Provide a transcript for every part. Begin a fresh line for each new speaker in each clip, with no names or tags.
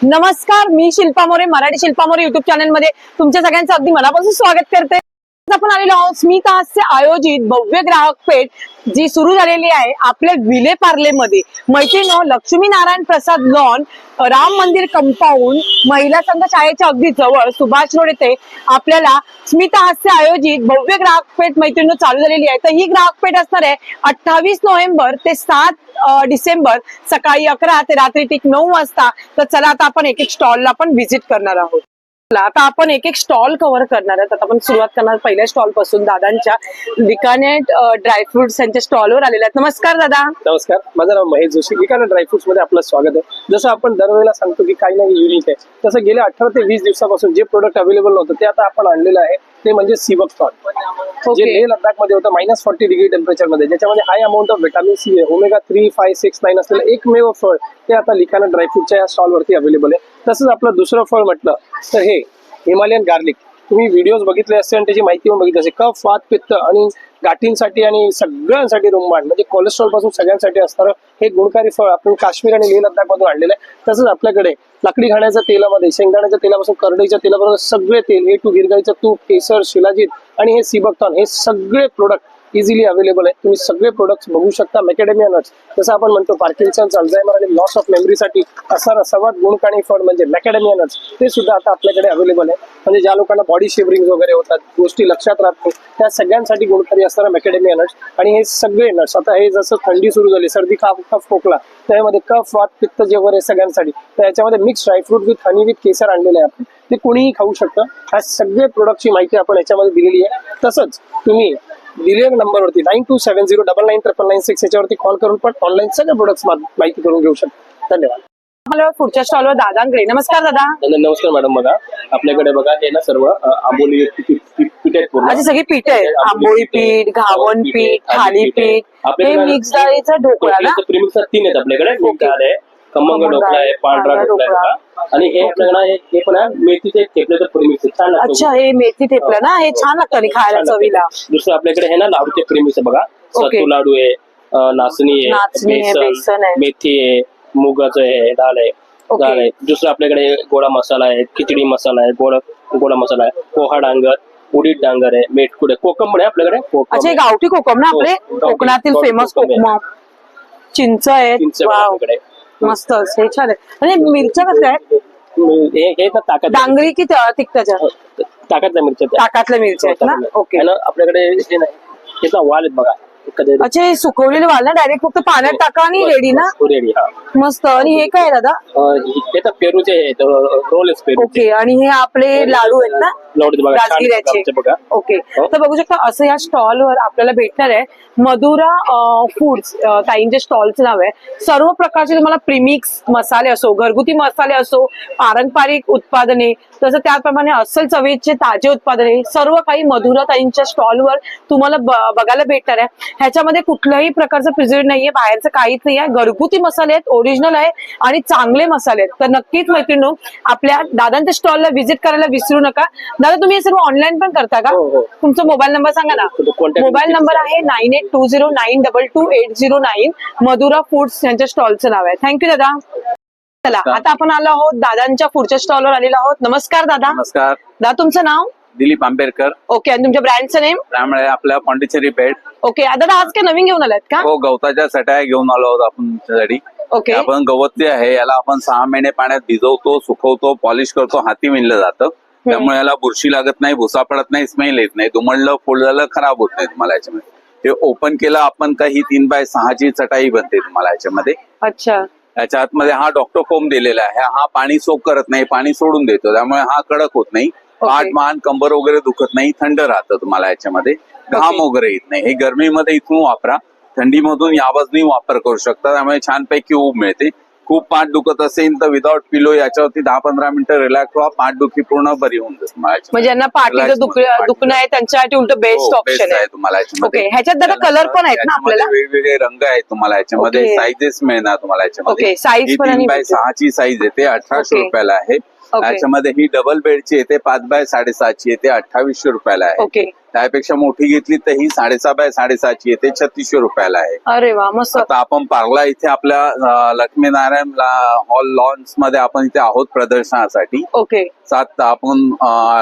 नमस्कार, मी Shilpa More, Marathi Shilpa More YouTube channel मध्ये तुमच्या सगळ्यांचं अगदी मनापासून स्वागत करते. आपण आलेलो आहोत स्मित हास्य आयोजित भव्य ग्राहक पेठ जी सुरू झालेली आहे आपल्या विले पार्ले मध्ये. मैत्रिणींनो, लक्ष्मी नारायण प्रसाद लॉन, राम मंदिर कंपाऊंड, महिला संघ शाळेच्या अगदी जवळ सुभाष रोड येथे आपल्याला स्मित हास्य आयोजित भव्य ग्राहक पेठ मैत्रिणींनो चालू झालेली आहे. तर ही ग्राहक पेठ असणार आहे 28 नोव्हेंबर ते 7 डिसेंबर सकाळी 11 ते रात्री ठीक 9 वाजता. तर चला आता आपण एक एक स्टॉलला आपण व्हिजिट करणार आहोत. आता आपण एक एक स्टॉल कव्हर करणार आहोत. आता आपण सुरुवात करणार पहिल्या स्टॉल पासून. दादांच्या लिकानेट ड्रायफ्रुट्स यांच्या स्टॉलवर आलेल्या आहेत. नमस्कार दादा.
नमस्कार, माझं नाव महेश जोशी. लिकानेट ड्रायफ्रुट्स मध्ये आपलं स्वागत आहे. जसं आपण दरवेळेला सांगतो की काही नाही युनिक आहे, तसं गेल्या 18 ते 20 दिवसापासून जे प्रोडक्ट अवेलेबल नव्हतं ते आता आपण आणलेलं आहे. ते म्हणजे सीबकथॉन, जे लेह लडाख मध्ये होतं -40 डिग्री टेम्परेचर मध्ये, ज्याच्यामध्ये high amount of vitamin C आहे, ओमेगा 3, 5, 6, 9 असलेलं एकमेव फळ ते आता लिकानेट ड्रायफ्रुटच्या या स्टॉल वरती अवेलेबल आहे. तसंच आपलं दुसरं फळ म्हटलं तर हे हिमालयन गार्लिक. तुम्ही व्हिडिओज बघितले असते आणि त्याची माहिती पण बघितली असेल. कफ, वात, पित्त आणि गाठींसाठी आणि सगळ्यांसाठी रुंबाण म्हणजे कोलेस्ट्रॉल पासून सगळ्यांसाठी असणारं हे गुणकारी फळ आपण काश्मीर आणि लेह लडाख मधून आणलेलं आहे. तसंच आपल्याकडे लाकडी घाण्याच्या तेलामध्ये, शेंगदाण्याच्या तेलापासून करडईच्या तेलापासून सगळे तेल, ए टू गिरगाईचं तूप, केसर, शिलाजीत आणि हे सीबकथॉन, हे सगळे प्रोडक्ट इझिली अवेलेबल आहे. तुम्ही सगळे प्रोडक्ट्स बघू शकता. मॅकेडेमिया नट्स, जसं आपण म्हणतो पार्किन्सन्स, अल्झायमर आणि लॉस ऑफ मेमरीसाठी असणारा सर्वात गुणकारी फळ म्हणजे मॅकेडेमिया नट्स, ते सुद्धा आता आपल्याकडे अवेलेबल आहे. म्हणजे ज्या लोकांना बॉडी शेवरिंग वगैरे होतात, गोष्टी लक्षात राहत नाही, त्या सगळ्यांसाठी गुणकारी असणारा मॅकेडेमिया नट्स. आणि हे सगळे नट्स आता हे जसं थंडी सुरू झाली, सर्दी, कफ, खोकला, त्यामध्ये कफ, वात, पित्त जे वगैरे सगळ्यांसाठी, तर याच्यामध्ये mix dry fruit with honey with केसर आणलेलं आहे आपण. ते कोणीही खाऊ शकतं. ह्या सगळे प्रोडक्टची माहिती आपण याच्यामध्ये दिलेली आहे. तसंच तुम्ही दिलेल्या नंबरवरती 9270999996 याच्यावरती कॉल करून पण ऑनलाईन सगळे प्रोडक्ट्स माहिती करून घेऊ शकता. धन्यवाद.
मला पुढच्या स्टॉलवर दादांकडे. नमस्कार दादा.
नमस्कार मॅडम. बघा आपल्याकडे बघा हे ना सर्व आंबोली पीठ आहेत पूर्ण.
अशी सगळी पीठ आहेत. आंबोळी पीठ, घावन पीठ, थालीपीठ, हे मिक्स डाळीचा ढोकळा ना.
प्रीमिक्स 3 आहेत आपल्याकडे. मिक्स डाळ आहे, खमंग ढोकळा आहे, पांढरा ढोकळा आहे आणि हे आपल्याकडे हे पण आहे मेथीचे थेपल्याचं प्रीमिक्स छान लागतं.
अच्छा, हे मेथी थेपलं ना, हे छान लागतं खायला चवीला.
दुसरं आपल्याकडे हे ना लाडूचे प्रीमिक्स आहे बघा. सत्तू लाडू आहे, नाचणी आहे, बेसन आहे, मेथी आहे, मुगाचं आहे, डाळ आहे. दुसरं आपल्याकडे गोडा मसाला आहे, खिचडी मसाला आहे, गोडा मसाला आहे, पोहा डांगर, उडीद डांगर आहे, मेटकुड आहे, कोकम पण आहे आपल्याकडे.
अच्छा, गावठी कोकम ना आपले कोकणातील फेमस कोकम. चिंच आहे, मस्त. हे छान आहे. आणि मिरच्या कसल्या आहेत?
हे ताकद
डांगरी की तिखटाच्या?
ताकातल्या मिरच्या,
ताकातल्या मिरच्या आहेत ना. ओके.
आपल्याकडे हे नाही, हे वाल आहेत बघा.
अच्छा, हे सुकवलेले वाल ना, डायरेक्ट फक्त पाण्यात टाका आणि रेडी ना.
रेडी.
मस्त. आणि हे काय दादा?
हे तर पेरूचे रोल.
ओके. आणि हे आपले लाडू आहेत ना, राजगिऱ्याचे. ओके. तर बघू शकता असं या स्टॉलवर आपल्याला भेटणार आहे. मधुरा फूड्स ताईंचे स्टॉलचं नाव आहे. सर्व प्रकारचे तुम्हाला प्रीमिक्स मसाले असो, घरगुती मसाले असो, पारंपरिक उत्पादने, तसं त्याप्रमाणे अस्सल चवीचे ताजे उत्पादने, सर्व काही मधुरा ताईंच्या स्टॉलवर तुम्हाला बघायला भेटणार आहे. ह्याच्यामध्ये कुठल्याही प्रकारचं प्रिझर्व्हेटिव्ह नाहीये, बाहेरचं काहीच नाही आहे. घरगुती मसाले आहेत, ओरिजिनल आहे आणि चांगले मसाले आहेत. तर नक्कीच मैत्रिणींनो, आपल्या दादांच्या स्टॉलला व्हिजिट करायला विसरू नका. दादा, तुम्ही हे सर्व ऑनलाईन पण करता का? तुमचा मोबाईल नंबर सांगा ना. मोबाईल नंबर आहे 9820922809. मधुरा फूड्स यांच्या स्टॉलचं नाव आहे. थँक्यू दादा. चला आता आपण आलो आहोत दादांच्या पुढच्या स्टॉलवर आलेलो आहोत. नमस्कार दादा.
नमस्कार
दादा, तुमचं नाव?
दिलीप आंबेडकर.
ओके. आणि तुमच्या ब्रँडचं नेम?
त्यामुळे आपल्या पॉंडिचेरी पेठ.
ओके. दादा, आज काय नवीन घेऊन आलात का?
हो, गवताच्या सट्या घेऊन आलो आहोत आपण तुमच्यासाठी.
ओके.
आपण गवतली आहे, याला आपण 6 महिने पाण्यात भिजवतो, सुकवतो, पॉलिश करतो, हाती विणलं जातं. त्यामुळे याला बुरशी लागत नाही, भुसा पडत नाही, स्मेल येत नाही, दुमडलं फुल झालं खराब होत नाही तुम्हाला याच्यामध्ये. ते ओपन केलं आपण का ही 3x6ची चटाई बनते तुम्हाला याच्यामध्ये.
अच्छा.
याच्या आतमध्ये हा डॉक्टर फोम दिलेला आहे. हा पाणी सोक करत नाही, पाणी सोडून देतो, त्यामुळे हा कडक होत नाही, पाठ मान कंबर वगैरे दुखत नाही, थंड राहतं तुम्हाला याच्यामध्ये, घाम वगैरे येत नाही. हे गरमीमध्ये इथून वापरा, थंडीमधून या बाजूनी वापर करू शकता, त्यामुळे छानपैकी ऊब मिळते. खूप पाठ दुखत असेल तर विदाउट पिलो याच्यावरती 10-15 मिनिटं रिलॅक्स व्हा, पाठ दुखी पूर्ण बरी होऊन जाते.
म्हणजे ज्यांना पाठीचं दुखणं आहे त्यांच्यासाठी उलट बेस्ट ऑप्शन आहे तुम्हाला याच्यामध्ये. ह्याच्यात दादा कलर पण आहेत ना आपल्याला?
वेगवेगळे रंग आहेत तुम्हाला याच्यामध्ये, साईजेस मिळणार तुम्हाला याच्यामध्ये. 3x6ची साईज येते, 1800 रुपयाला आहे. याच्यामध्ये ही डबल बेडची येते, 5x6.5ची येते, 2800 रुपयाला आहे. त्यापेक्षा मोठी घेतली तर ही 6.5 बाय 6.5 येते, 3600 रुपयाला आहे.
अरे वा मस्त.
आता आपण पार्ला इथे आपल्या लक्ष्मीनारायण हॉल लॉन्स मध्ये आपण इथे आहोत प्रदर्शनासाठी.
ओके.
आपण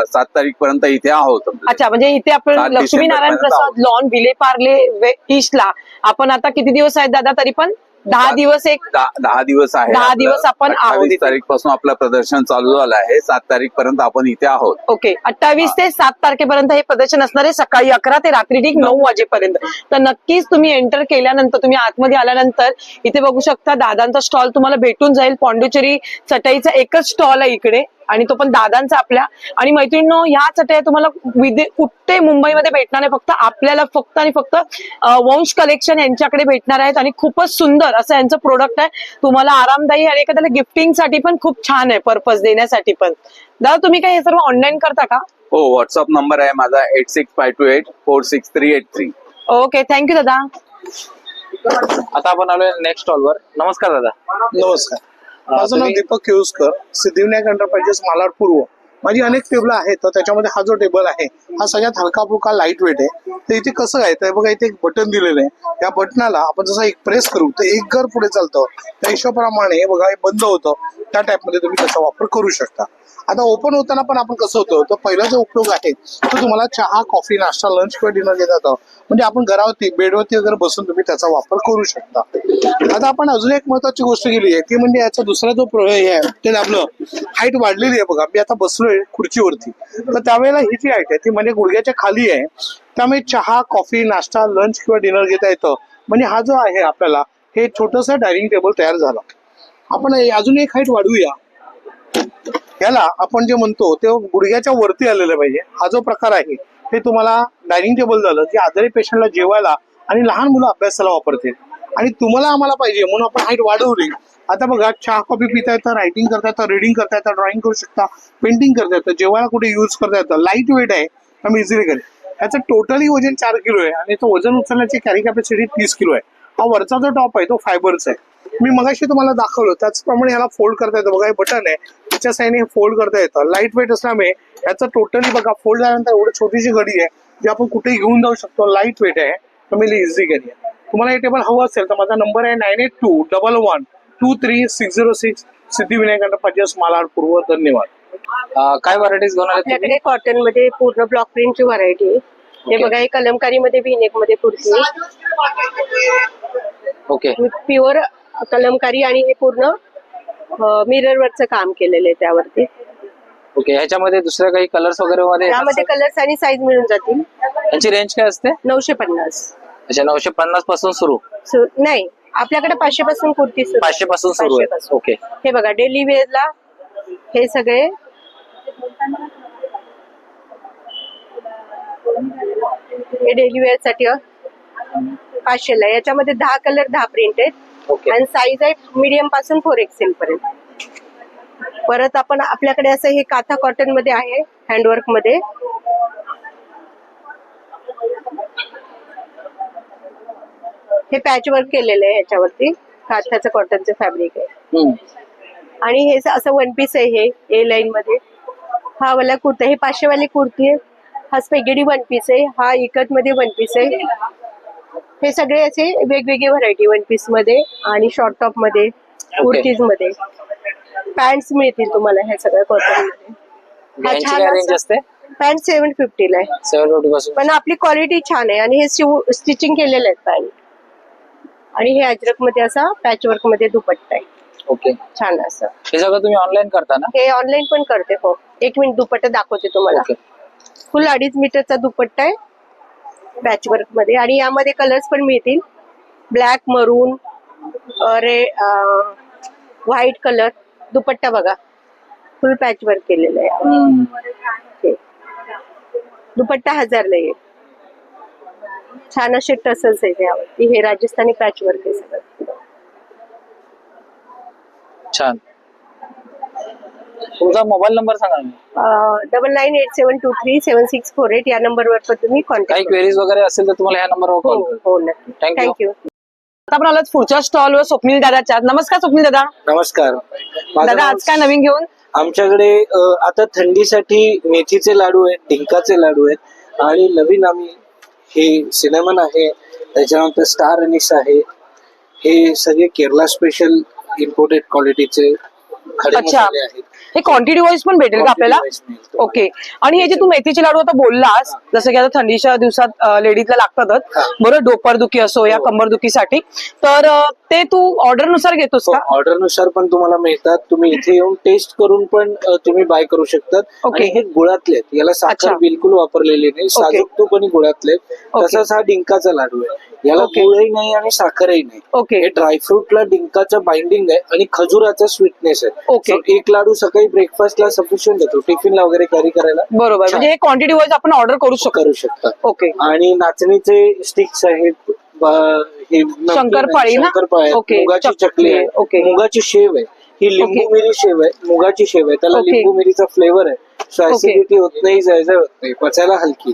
7 तारीख पर्यंत इथे आहोत.
अच्छा, म्हणजे इथे आपण
7
लक्ष्मीनारायण
डिसेंबरपर्यंत
प्रसाद लॉन विले पार्ले ईस्टला आपण आता किती दिवस आहेत दादा? तरी पण 10 दिवस.
10 दिवस आहे.
10 दिवस आपण आहोत
28
इथे.
तारीख पासून आपलं प्रदर्शन चालू झालं आहे. 7 तारीख पर्यंत आपण इथे आहोत.
ओके. 28 ते 7 तारखेपर्यंत हे प्रदर्शन असणार आहे, सकाळी 11 ते रात्री ठीक 9 वाजेपर्यंत. तर नक्कीच तुम्ही एंटर केल्यानंतर, तुम्ही आतमध्ये आल्यानंतर इथे बघू शकता दादांचा स्टॉल तुम्हाला भेटून जाईल. पॉंडिचेरी चटईचा एकच स्टॉल आहे इकडे आणि तो पण दादांचा आपल्या. आणि मैत्रिणींनो, ह्या चटया तुम्हाला कुठे मुंबईमध्ये भेटणार आहे, फक्त आपल्याला फक्त आणि फक्त वंश कलेक्शन यांच्याकडे भेटणार आहेत. आणि खूपच सुंदर असं यांचं प्रोडक्ट आहे, तुम्हाला आरामदायी आणि एखाद्याला गिफ्टिंग साठी पण खूप छान आहे, पर्पज देण्यासाठी पण. दादा तुम्ही काय हे सर्व ऑनलाईन करता का?
हो, व्हॉट्सअप नंबर आहे माझा 8652846383.
ओके, थँक्यू दादा.
आता आपण आलोय नेक्स्ट स्टॉलवर. नमस्कार दादा.
नमस्कार, माझं नाव दीपक केळुसकर, सिद्धिविनायक एंटरप्राइजेस मालाड पूर्व. माझी अनेक टेबल आहेत, तर त्याच्यामध्ये हा जो टेबल आहे हा सगळ्यात हलका फुलका लाईट वेट आहे. तर इथे कसं आहे तर बघा, इथे एक बटन दिलेलं आहे. या बटनाला आपण जसं एक प्रेस करू तर एक घर पुढे चालतं. त्या हिशोबाप्रमाणे बघा हे बंद होतं, त्या टाईपमध्ये तुम्ही त्याचा वापर करू शकता. आता ओपन होताना पण आपण कसं होतं, तर पहिला जो उपयोग आहे तो तुम्हाला चहा, कॉफी, नाश्ता, लंच किंवा डिनर घेता येतं. म्हणजे आपण घरावरती बेडवरती वगैरे बसून तुम्ही त्याचा वापर करू शकता. आता आपण अजून एक महत्वाची गोष्ट केली आहे ती म्हणजे याचा दुसरा जो हे आहे ते आपलं हाईट वाढलेली आहे. बघा मी आता बसलोय खुर्चीवरती, तर त्यावेळेला ही जी हाईट आहे ती म्हणजे गुडघ्याच्या खाली आहे. त्यामुळे चहा, कॉफी, नाश्ता, लंच किंवा डिनर घेता येतं. म्हणजे हा जो आहे आपल्याला हे छोटस डायनिंग टेबल तयार झालं. आपण अजून एक हाईट वाढवूया. याला आपण जे म्हणतो ते गुडघ्याच्या वरती आलेलं पाहिजे. हा जो प्रकार आहे हे तुम्हाला डायनिंग टेबल झालं, जे आजारी पेशंटला जेवायला आणि लहान मुलं अभ्यासाला वापरतील. आणि तुम्हाला आम्हाला पाहिजे म्हणून आपण हाईट वाढवली. आता बघा, चहा कॉफी पिता येतं, रायटिंग करता येतं, रीडिंग करता येतं, ड्रॉइंग करू शकता, पेंटिंग करता येतं, जेवायला कुठे यूज करता येतं. लाईट वेट आहे, आम्ही इझिली करेल. याचं टोटली वजन 4 किलो आहे आणि तो वजन उचलण्याची कॅरी कॅपॅसिटी 30 किलो आहे. हा वरचा जो टॉप आहे तो फायबरचा आहे. मी मगाशी तुम्हाला दाखवलं त्याचप्रमाणे याला फोल्ड करता येतं. बघा हे बटन आहे, त्याच्या साईने फोल्ड करता येतं. लाईट वेट असल्यामुळे याचं टोटली बघा फोल्ड झाल्यानंतर एवढी छोटीशी घडी आहे जी आपण कुठेही घेऊन जाऊ शकतो. लाईट वेट आहे, तुम्ही इझी कॅरी आहे. तुम्हाला हे टेबल हवं असेल तर माझा नंबर आहे 9821123606, सिद्धिविनायक एंटरप्राइजेस मालाड पूर्व. धन्यवाद.
काय व्हरायटीज घेऊन आले तुम्ही?
आपल्याकडे कॉटन मध्ये पूर्ण ब्लॉक प्रिंटची व्हरायटी आहे. हे बघा, हे कलमकारी मध्ये व्हीनेक मध्ये कुर्ती
ओके.
प्युअर कलमकारी आणि हे पूर्ण मिरर वरचं काम केलेलं आहे त्यावरती.
ओके, ह्याच्यामध्ये दुसऱ्या काही कलर्स वगैरे मध्ये
त्यामध्ये कलर्स आणि साईज मिळून जातील.
याची रेंज काय असते?
950.
अच्छा, 950 पासून सुरू?
नाही, आपल्याकडे 500 पासून कुर्ती सुरू आहे.
500 पासून सुरू
500
आहे.
पासून.
ओके.
हे बघा, डेली वेअरला हे सगळे हे डेली वेअर साठी 500 ला. याच्यामध्ये 10 कलर 10 प्रिंट आहेत.
ओके.
आणि साईज आहे मीडियम पासून 4XL पर्यंत. परत आपण आपल्याकडे असं हे काथा कॉटन मध्ये आहे, हँडवर्क मध्ये. हे पॅच वर्क केलेलं आहे, याच्यावरती काथ्याचं कॉटनचं फॅब्रिक आहे. आणि हे असं वन पीस आहे, हे ए लाईन मध्ये. हा वाला कुर्ता, हे 500 वाली कुर्ती आहे. हा स्पेगेडी वन पीस आहे. हा इकत मध्ये वन पीस आहे. हे सगळे असे वेगवेगळे व्हरायटी वन पीस मध्ये आणि शॉर्ट टॉप मध्ये, कुर्तीज मध्ये. पॅन्ट्स मिळतील तुम्हाला ह्या सगळ्या कॉटन मध्ये.
यांची काय रेंज असते?
पॅन्ट 750 ला आहे.
750 पासून.
पण आपली क्वालिटी छान आहे आणि हे स्टिचिंग केलेले आहेत पॅन्ट. आणि हे अजरक मध्ये असा पॅच वर्क मध्ये दुपट्टा आहे.
ओके,
छान असं.
हे सगळं तुम्ही ऑनलाईन करता ना?
हे ऑनलाईन पण करते. हो, 1 मिनिट दुपट्टा दाखवते तुम्हाला.
ओके.
फुल 2.5 मीटरचा दुपट्टा आहे पॅच वर्क मध्ये. आणि यामध्ये कलर्स पण मिळतील, ब्लॅक, मरून, व्हाईट कलर. दुपट्टा बघा, फुल पॅच वर्क केलेलं आहे. दुपट्टा 1000 ला येईल. छान असे टसल्स आहे त्यावरती. हे राजस्थानी पॅच वर्क आहे सगळं.
छान. तुमचा मोबाईल नंबर सांगा ना.
9987237648 या नंबरवर पण तुम्ही
काही
कॉन्टॅक्ट.
क्वेरीज वगैरे असेल तर तुम्हाला ह्या नंबरवर
हो
कॉल
हो, नक्की.
Thank you.
थँक्यू.
आता आपण आलोत पुढच्या स्टॉलवर स्वप्नील दादाच्या. नमस्कार स्वप्नील दादा.
नमस्कार.
दादा आज काय नवीन घेऊन?
आमच्याकडे आता थंडीसाठी मेथीचे लाडू आहेत, डिंकाचे लाडू आहेत, आणि नवीन आम्ही हे सिनेमन आहे, त्याच्यानंतर स्टार अनिस आहे, हे सगळे केरला स्पेशल इम्पोर्टेड क्वालिटीचे खडे
अच्छा.
मसाले आहेत.
हे क्वांटिटी वाईज पण भेटेल का आपल्याला?
Quantity wise मिळतो.
ओके. आणि हे जे तू मेथीचे लाडू आता बोललास, जसं की आता थंडीच्या दिवसात लेडीजला लागतातच,
हा.
बरोबर, डोपरदुखी असो या कंबरदुखीसाठी, तर ते तू ऑर्डर नुसार घेतोस का?
ऑर्डर नुसार पण तुम्हाला मिळतात. तुम्ही इथे येऊन टेस्ट करून पण तुम्ही बाय करू शकतात.
ओके.
आणि हे गुळातले आहेत, याला
अच्छा.
साखर बिलकुल वापरलेली नाही. साजूक तूप आणि गुळातले आहेत.
ओके.
तसाच हा डिंकाचा लाडू आहे, याला
ओके.
गुळही नाही आणि साखरही नाही.
ओके.
हे ड्रायफ्रुटला डिंकाचं बाइंडिंग आहे आणि खजुराचा स्वीटनेस आहे.
ओके.
So, एक लाडू सकाळी ब्रेकफास्टला सफिशियंट होतो, टिफिनला वगैरे कॅरी करायला
बरोबर,
छान.
म्हणजे हे क्वांटिटी वाईज आपण ऑर्डर करू शकतो.
करू शकता.
ओके.
आणि नाचणीचे स्टिक्स आहेत, हे नमकीन आहे,
शंकरपाळी ना?
शंकरपाळी
ओके.
आहे, मुगाची चकली आहे,
ओके.
मुगाची शेव आहे, ही लिंबू
ओके.
मिरी शेव आहे, मुगाची शेव आहे, त्याला
ओके.
लिंबू मिरीचा फ्लेवर आहे. So
okay.
ऍसिडिटी होत नाही, जळजळ होत नाही, पचायला हलकी.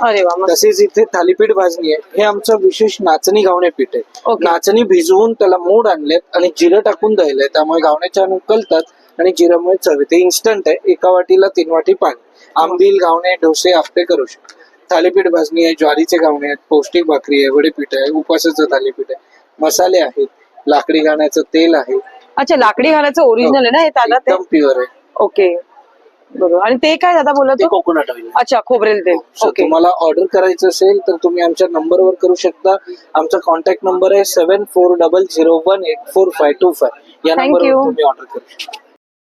अरे वा, मस्त.
तसेच इथे थालीपीठ भाजणी आहे, हे आमचं विशेष नाचणी घावणे पीठ आहे.
ओके.
नाचणी भिजवून त्याला मोड आणलेत आणि जिरं टाकून द्यायलंय, त्यामुळे घावण्याच्या उकलतात आणि जिऱ्यामुळे चव येते. इन्स्टंट आहे, एका वाटीला 3 वाटी पाणी. आंबील, घावणे, डोसे, आप्पे करू शकतो. थालीपीठ भाजणी आहे, ज्वारीचे घावणे आहेत, पौष्टिक भाकरी आहे, वडेपीठ आहे, उपासाचं थालीपीठ आहे, मसाले आहेत, लाकडी घाण्याचं तेल आहे,
अच्छा, लाकडी घालायचं ओरिजिनल आहे ना हे दादा ते?
एकदम प्युअर आहे.
ओके, बरोबर. आणि ते काय दादा बोलत
ते
होतो?
Coconut oil.
अच्छा, खोबरेल तेल.
So,
okay.
तुम्हाला ऑर्डर करायचं असेल तर तुम्ही आमच्या नंबरवर करू शकता. आमचा कॉन्टॅक्ट नंबर आहे 7400184525. या
Thank
नंबरवर
you.
तुम्ही ऑर्डर करू शकता.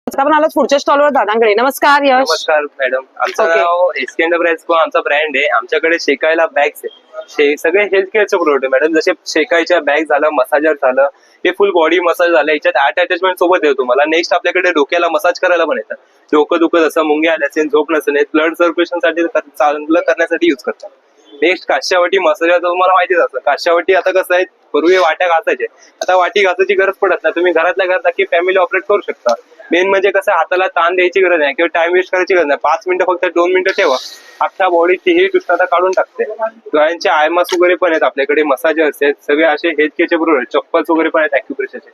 आता आपण आलोच पुढच्या स्टॉलवर दादांकडे. नमस्कार यश.
नमस्कार मॅडम, आमचं
ओके.
नाव एसके एंटरप्राइज को आमचा ब्रँड आहे. आमच्याकडे शेकायला बॅग्स आहे, सगळे हेल्थ केअरचे प्रोडक्ट आहे मॅडम. जसे शेकायच्या बॅग झालं, मसाजर झालं, हे फुल बॉडी मसाज झालं, याच्यात 8 अटॅचमेंट सोबत देतो तुम्हाला. नेक्स्ट आपल्याकडे डोक्याला मसाज करायला पण येतात. डोकं दुखत असं, मुंग्या आल्या असेल, झोप नसेल, ब्लड सर्क्युलेशन साठी चांगलं करण्यासाठी युज करतात. नेक्स्ट काश्यावाटी मसाज तर तुम्हाला माहितीच असतं. काश्यावाटी आता कसं आहे, पूर्वी वाट्या घासायचे, आता वाटी घासायची गरज पडत नाही. तुम्ही घरातल्या घरात की फॅमिली ऑपरेट करू शकता. मेन म्हणजे कसं, हाताला ताण द्यायची गरज नाही किंवा टाइम वेस्ट करायची गरज नाही. 5 मिनिटं फक्त 2 मिनिटं ठेवा, अख्ख्या बॉडीची ही उष्णता काढून टाकते. डोळ्यांचे आयमास वगैरे पण आहेत आपल्याकडे, मसाजर्स आहेत, सगळे असे हेल्थ केअरचे प्रोडक्ट, चप्पल्स वगैरे पण आहेत, अॅक्युप्रेशरचे,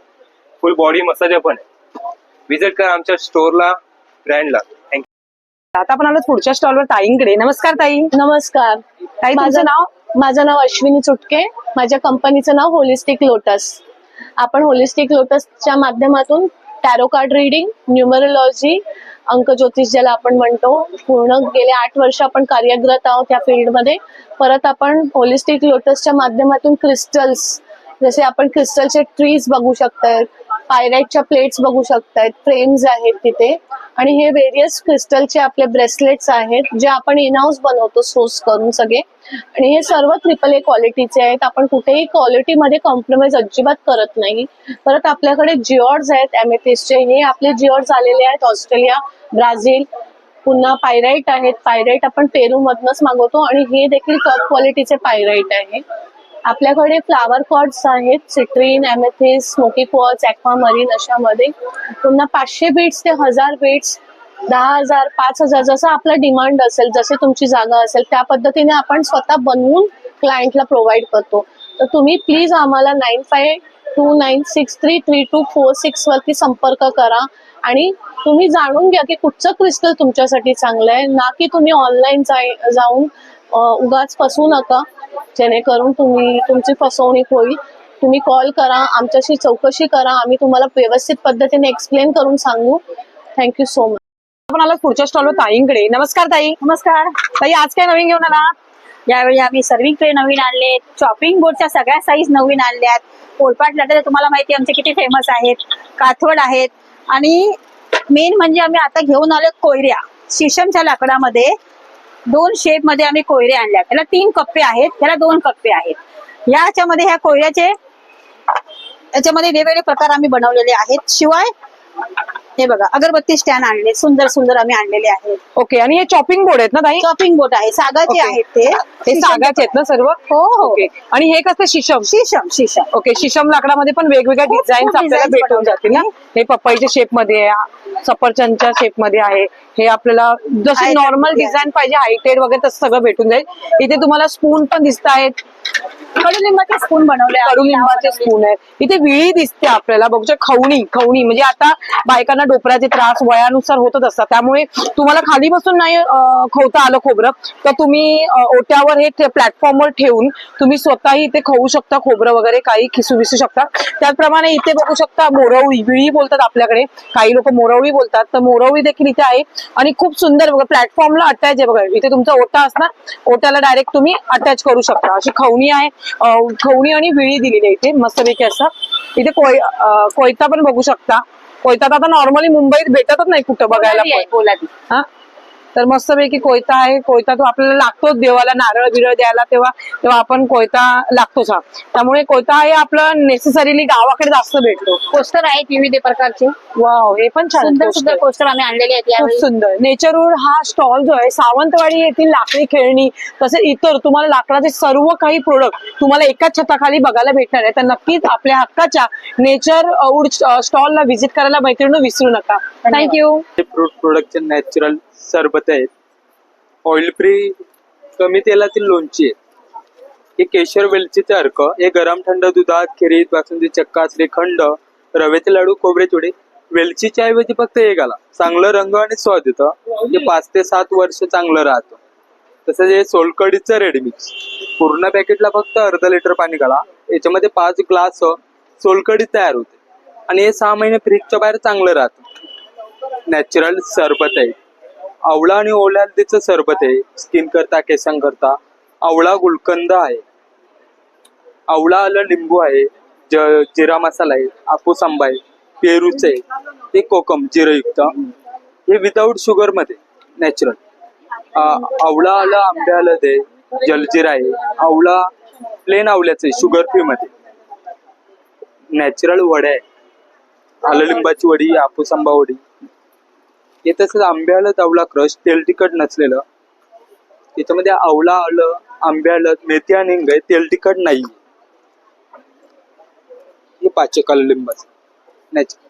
फुल बॉडी मसाजर पण आहे. विजिट करा आमच्या स्टोअरला, ब्रँडला. थँक्यू.
आता आपण आलोच पुढच्या स्टॉलवर ताईंकडे. नमस्कार ताई.
नमस्कार.
ताई, तुमचं नाव?
माझं नाव अश्विनी चुटके. माझ्या कंपनीचं नाव होलिस्टिक लोटस. आपण होलिस्टिक लोटसच्या माध्यमातून टॅरो कार्ड रिडिंग, न्यूमरोलॉजी, अंक ज्योतिष ज्याला आपण म्हणतो, पूर्ण गेले 8 वर्ष आपण कार्यरत आहोत या फील्डमध्ये. परत आपण होलिस्टिक लोटसच्या माध्यमातून क्रिस्टल्स, जसे आपण क्रिस्टलचे ट्रीज बघू शकतायत, पायराइटच्या प्लेट्स बघू शकतायत, फ्रेम्स आहेत तिथे, आणि हे व्हेरियस क्रिस्टलचे आपले ब्रेसलेट्स आहेत जे आपण इन हाऊस बनवतो सोर्स करून सगळे. आणि हे सर्व AAA क्वालिटीचे आहेत. आपण कुठेही क्वालिटीमध्ये कॉम्प्रोमाइज अजिबात करत नाही. परत आपल्याकडे जिऑर्ड्स आहेत एमेथिस्टचे, हे आपले जिऑर्ड्स आलेले आहेत ऑस्ट्रेलिया, ब्राझील. पुन्हा पायराइट आहेत, पायराइट आपण पेरू मधनच मागवतो आणि हे देखील टॉप क्वालिटीचे पायराइट आहे. आपल्याकडे फ्लावर कॉर्ड्स आहेत, सिट्रीन, एमेथिस्ट, स्मोकी क्वार्ट्ज, ॲक्वामरीन अशामध्ये. पुन्हा 500 बीट्स ते 1000 बीट्स, 10,000, 5,000 जसं आपलं डिमांड असेल, जसे तुमची जागा असेल त्या पद्धतीने आपण स्वतः बनवून क्लायंटला प्रोव्हाइड करतो. तर तुम्ही प्लीज आम्हाला 9529633246 वरती संपर्क करा आणि तुम्ही जाणून घ्या की कुठचं क्रिस्टल तुमच्यासाठी चांगलं आहे, ना की तुम्ही ऑनलाईन जाऊन उगाच फसवू नका, जेणेकरून तुमची फसवणूक होईल. तुम्ही कॉल करा, आमच्याशी चौकशी करा, आम्ही तुम्हाला व्यवस्थित पद्धतीने एक्सप्लेन करून सांगू. Thank you so much.
आपण आलोच पुढच्या स्टॉलवर ताईंकडे. नमस्कार ताई.
नमस्कार.
ताई, आज काय नवीन घेऊन आला?
यावेळी आम्ही सर्विंग ट्रे नवीन आणले, चॉपिंग बोर्डच्या सगळ्या साईज नवीन आणल्यात. पोलपाट लाटा तुम्हाला माहिती आमचे किती फेमस आहेत, काथवड आहेत, आणि मेन म्हणजे आम्ही आता घेऊन आलो कोयऱ्या. शीशमच्या लाकडामध्ये 2 शेप मध्ये आम्ही कोयरे आणल्यात. त्याला 3 कप्पे आहेत, त्याला 2 कप्पे आहेत. याच्यामध्ये ह्या कोयऱ्याचे याच्यामध्ये वेगवेगळे प्रकार आम्ही बनवलेले आहेत. शिवाय हे बघा, अगरबत्ती स्टँड आणले, सुंदर सुंदर आम्ही आणलेले आहेत.
ओके. आणि हे चॉपिंग बोर्ड आहेत ना ताई?
चॉपिंग बोर्ड आहे, सागाचे
ओके.
आहेत ते.
हे सागाचे आहेत ना सर्व?
हो हो.
ओके. आणि हे कसं शीशम?
शीशम शीशम.
ओके. शीशम लाकडामध्ये पण वेगवेगळ्या
खूप
डिझाईन्स आपल्याला
designs
भेटून जातील ना? हे पपईच्या शेप मध्ये आहे, सफरचंदच्या शेप मध्ये आहे, हे आपल्याला जशी
Heighted
नॉर्मल
मध्ये
डिझाईन पाहिजे, हायटेड वगैरे तसं सगळं भेटून जाईल. इथे तुम्हाला स्पून पण दिसत आहेत,
कडुलिंबाचे स्पून बनवले आहे.
कडुलिंबाचे स्पून आहे. इथे विळी दिसते आपल्याला बघू खवणी म्हणजे आता बायकांना डोपऱ्याचे त्रास वयानुसार होतच असतात, त्यामुळे तुम्हाला खाली बसून नाही खवता आलं खोबरं तर तुम्ही ओट्यावर हे प्लॅटफॉर्मवर ठेवून तुम्ही स्वतःही इथे खवू शकता, खोबरं वगैरे काही खिसू विसू शकता. त्याचप्रमाणे इथे बघू शकता मोरवळी, विळी बोलतात आपल्याकडे, काही लोक मोरवळी बोलतात, तर मोरवळी देखील इथे आहे आणि खूप सुंदर बघा प्लॅटफॉर्मला अटॅच आहे. बघा इथे तुमचा ओटा असणार, ओट्याला डायरेक्ट तुम्ही अटॅच करू शकता. अशी खवणी आहे, खवणी आणि विळी दिलेली आहे इथे मस्तपैकी असं. इथे कोयता पण बघू शकता. कोयता तर आता नॉर्मली मुंबईत भेटतच नाही कुठं बघायला
पोलादी आहे,
पण.
पोलादी.
हा तर मस्तपैकी कोयता आहे. कोयता तो आपल्याला लागतोच देवाला नारळ बिरळ द्यायला, तेव्हा आपण कोयता लागतोच हा. त्यामुळे कोयता हे आपलं नेसेसरीली गावाकडे जास्त भेटतो.
पोस्टर आहेत विविध प्रकारचे,
वाव, हे पण छान
सुंदर
poster.
सुंदर पोस्टर आम्ही आणलेले आहेत
खूप
यावेळी.
सुंदर. नेचरवूड हा स्टॉल जो आहे सावंतवाडी येथील लाकडी खेळणी तसेच इतर तुम्हाला लाकडाचे सर्व काही प्रोडक्ट तुम्हाला एकाच छताखाली बघायला भेटणार आहे. तर नक्कीच आपल्या हक्काच्या नेचरवूड स्टॉलला व्हिजिट करायला मैत्रिणी विसरू नका. थँक्यू.
फ्रूट प्रोडक्टचे नॅचरल सरबत आहेत, ऑइल फ्री कमी तेलातील लोणची आहे, हे केशर वेलचीचे अर्क, हे गरम थंड दुधात खिरीत बासुंदी चक्का श्रीखंड रव्याचे लाडू खोबरे चुडे वेलचीच्या ऐवजी फक्त हे घाला, चांगलं रंग आणि स्वाद येतं. हे 5 ते 7 वर्ष चांगलं राहतं. तसंच हे सोलकडीचं रेडी मिक्स, पूर्ण पॅकेटला फक्त अर्धा लिटर पाणी घाला, याच्यामध्ये 5 ग्लास सोलकडी तयार होते आणि हे 6 महिने फ्रीजच्या बाहेर चांगलं राहतं. नॅचरल सरबत आहे, आवळा आणि ओल्या हळदीचं सरबत आहे, स्किन करता केसांकरता. आवळा गुलकंद आहे, आवळा आलं लिंबू आहे, जिरा मसाला आहे, हापूस आंबा आहे, पेरूचं आहे, ते कोकम जिरयुक्त, हे विदाऊट शुगर मध्ये नॅचरल. आवळा आलं आंबे हळद आहे, जलजिरा आहे, आवळा प्लेन आवल्याचं आहे शुगर फ्री मध्ये. नॅचरल वड्या आहे, आलं लिंबाची वडी, हापूस आंबा वडी, हे तसंच आंबे हळद आवळा क्रश तेल तिखट नसलेलं, त्याच्यामध्ये आवळा आलं आंबे हळद मेथी आणि हिंग आहे, तेल तिखट नाही. हे पाचक आलं लिंबाचं नॅचरल.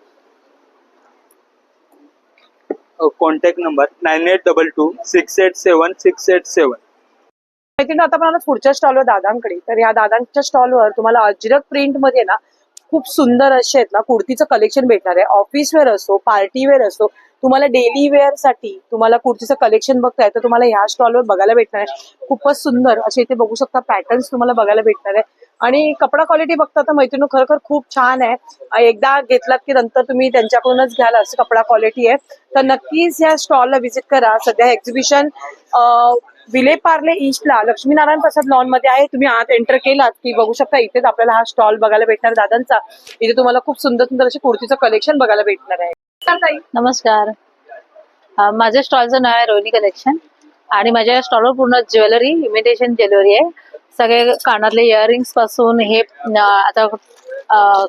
Contact number 9822687687.
मैत्रिणी आता आपण आलो पुढच्या स्टॉलवर दादांकडे. तर या दादांच्या स्टॉलवर तुम्हाला अजरक प्रिंट मध्ये ना खूप सुंदर असे आहेत ना कुर्तीचं कलेक्शन भेटणार आहे. ऑफिस वेअर असो, पार्टी वेअर असो, तुम्हाला डेली वेअर साठी तुम्हाला कुर्तीचं कलेक्शन बघताय तर तुम्हाला ह्या स्टॉलवर बघायला भेटणार आहे. खूपच सुंदर असे इथे बघू शकता पॅटर्न्स तुम्हाला बघायला भेटणार आहे आणि कपडा क्वालिटी बघता तर मैत्रिणी खरोखर खूप छान आहे. एकदा घेतलात की नंतर तुम्ही त्यांच्याकडूनच घ्याल असं कपडा क्वालिटी आहे. तर नक्कीच या स्टॉलला व्हिजिट करा. सध्या एक्झिबिशन विले पार्ले ईस्टला लक्ष्मीनारायण प्रसाद लॉन मध्ये आहे. तुम्ही आत एंटर केलात की बघू शकता इथेच आपल्याला हा स्टॉल बघायला भेटणार दादांचा. इथे तुम्हाला खूप सुंदर सुंदर असे कुर्तीचं कलेक्शन बघायला भेटणार आहे.
नमस्कार, माझ्या स्टॉलचं नाव आहे रोहिणी कलेक्शन आणि माझ्या स्टॉलवर पूर्ण ज्वेलरी, इमिटेशन ज्वेलरी आहे. सगळे कानातले इयरिंग्स पासून हे आता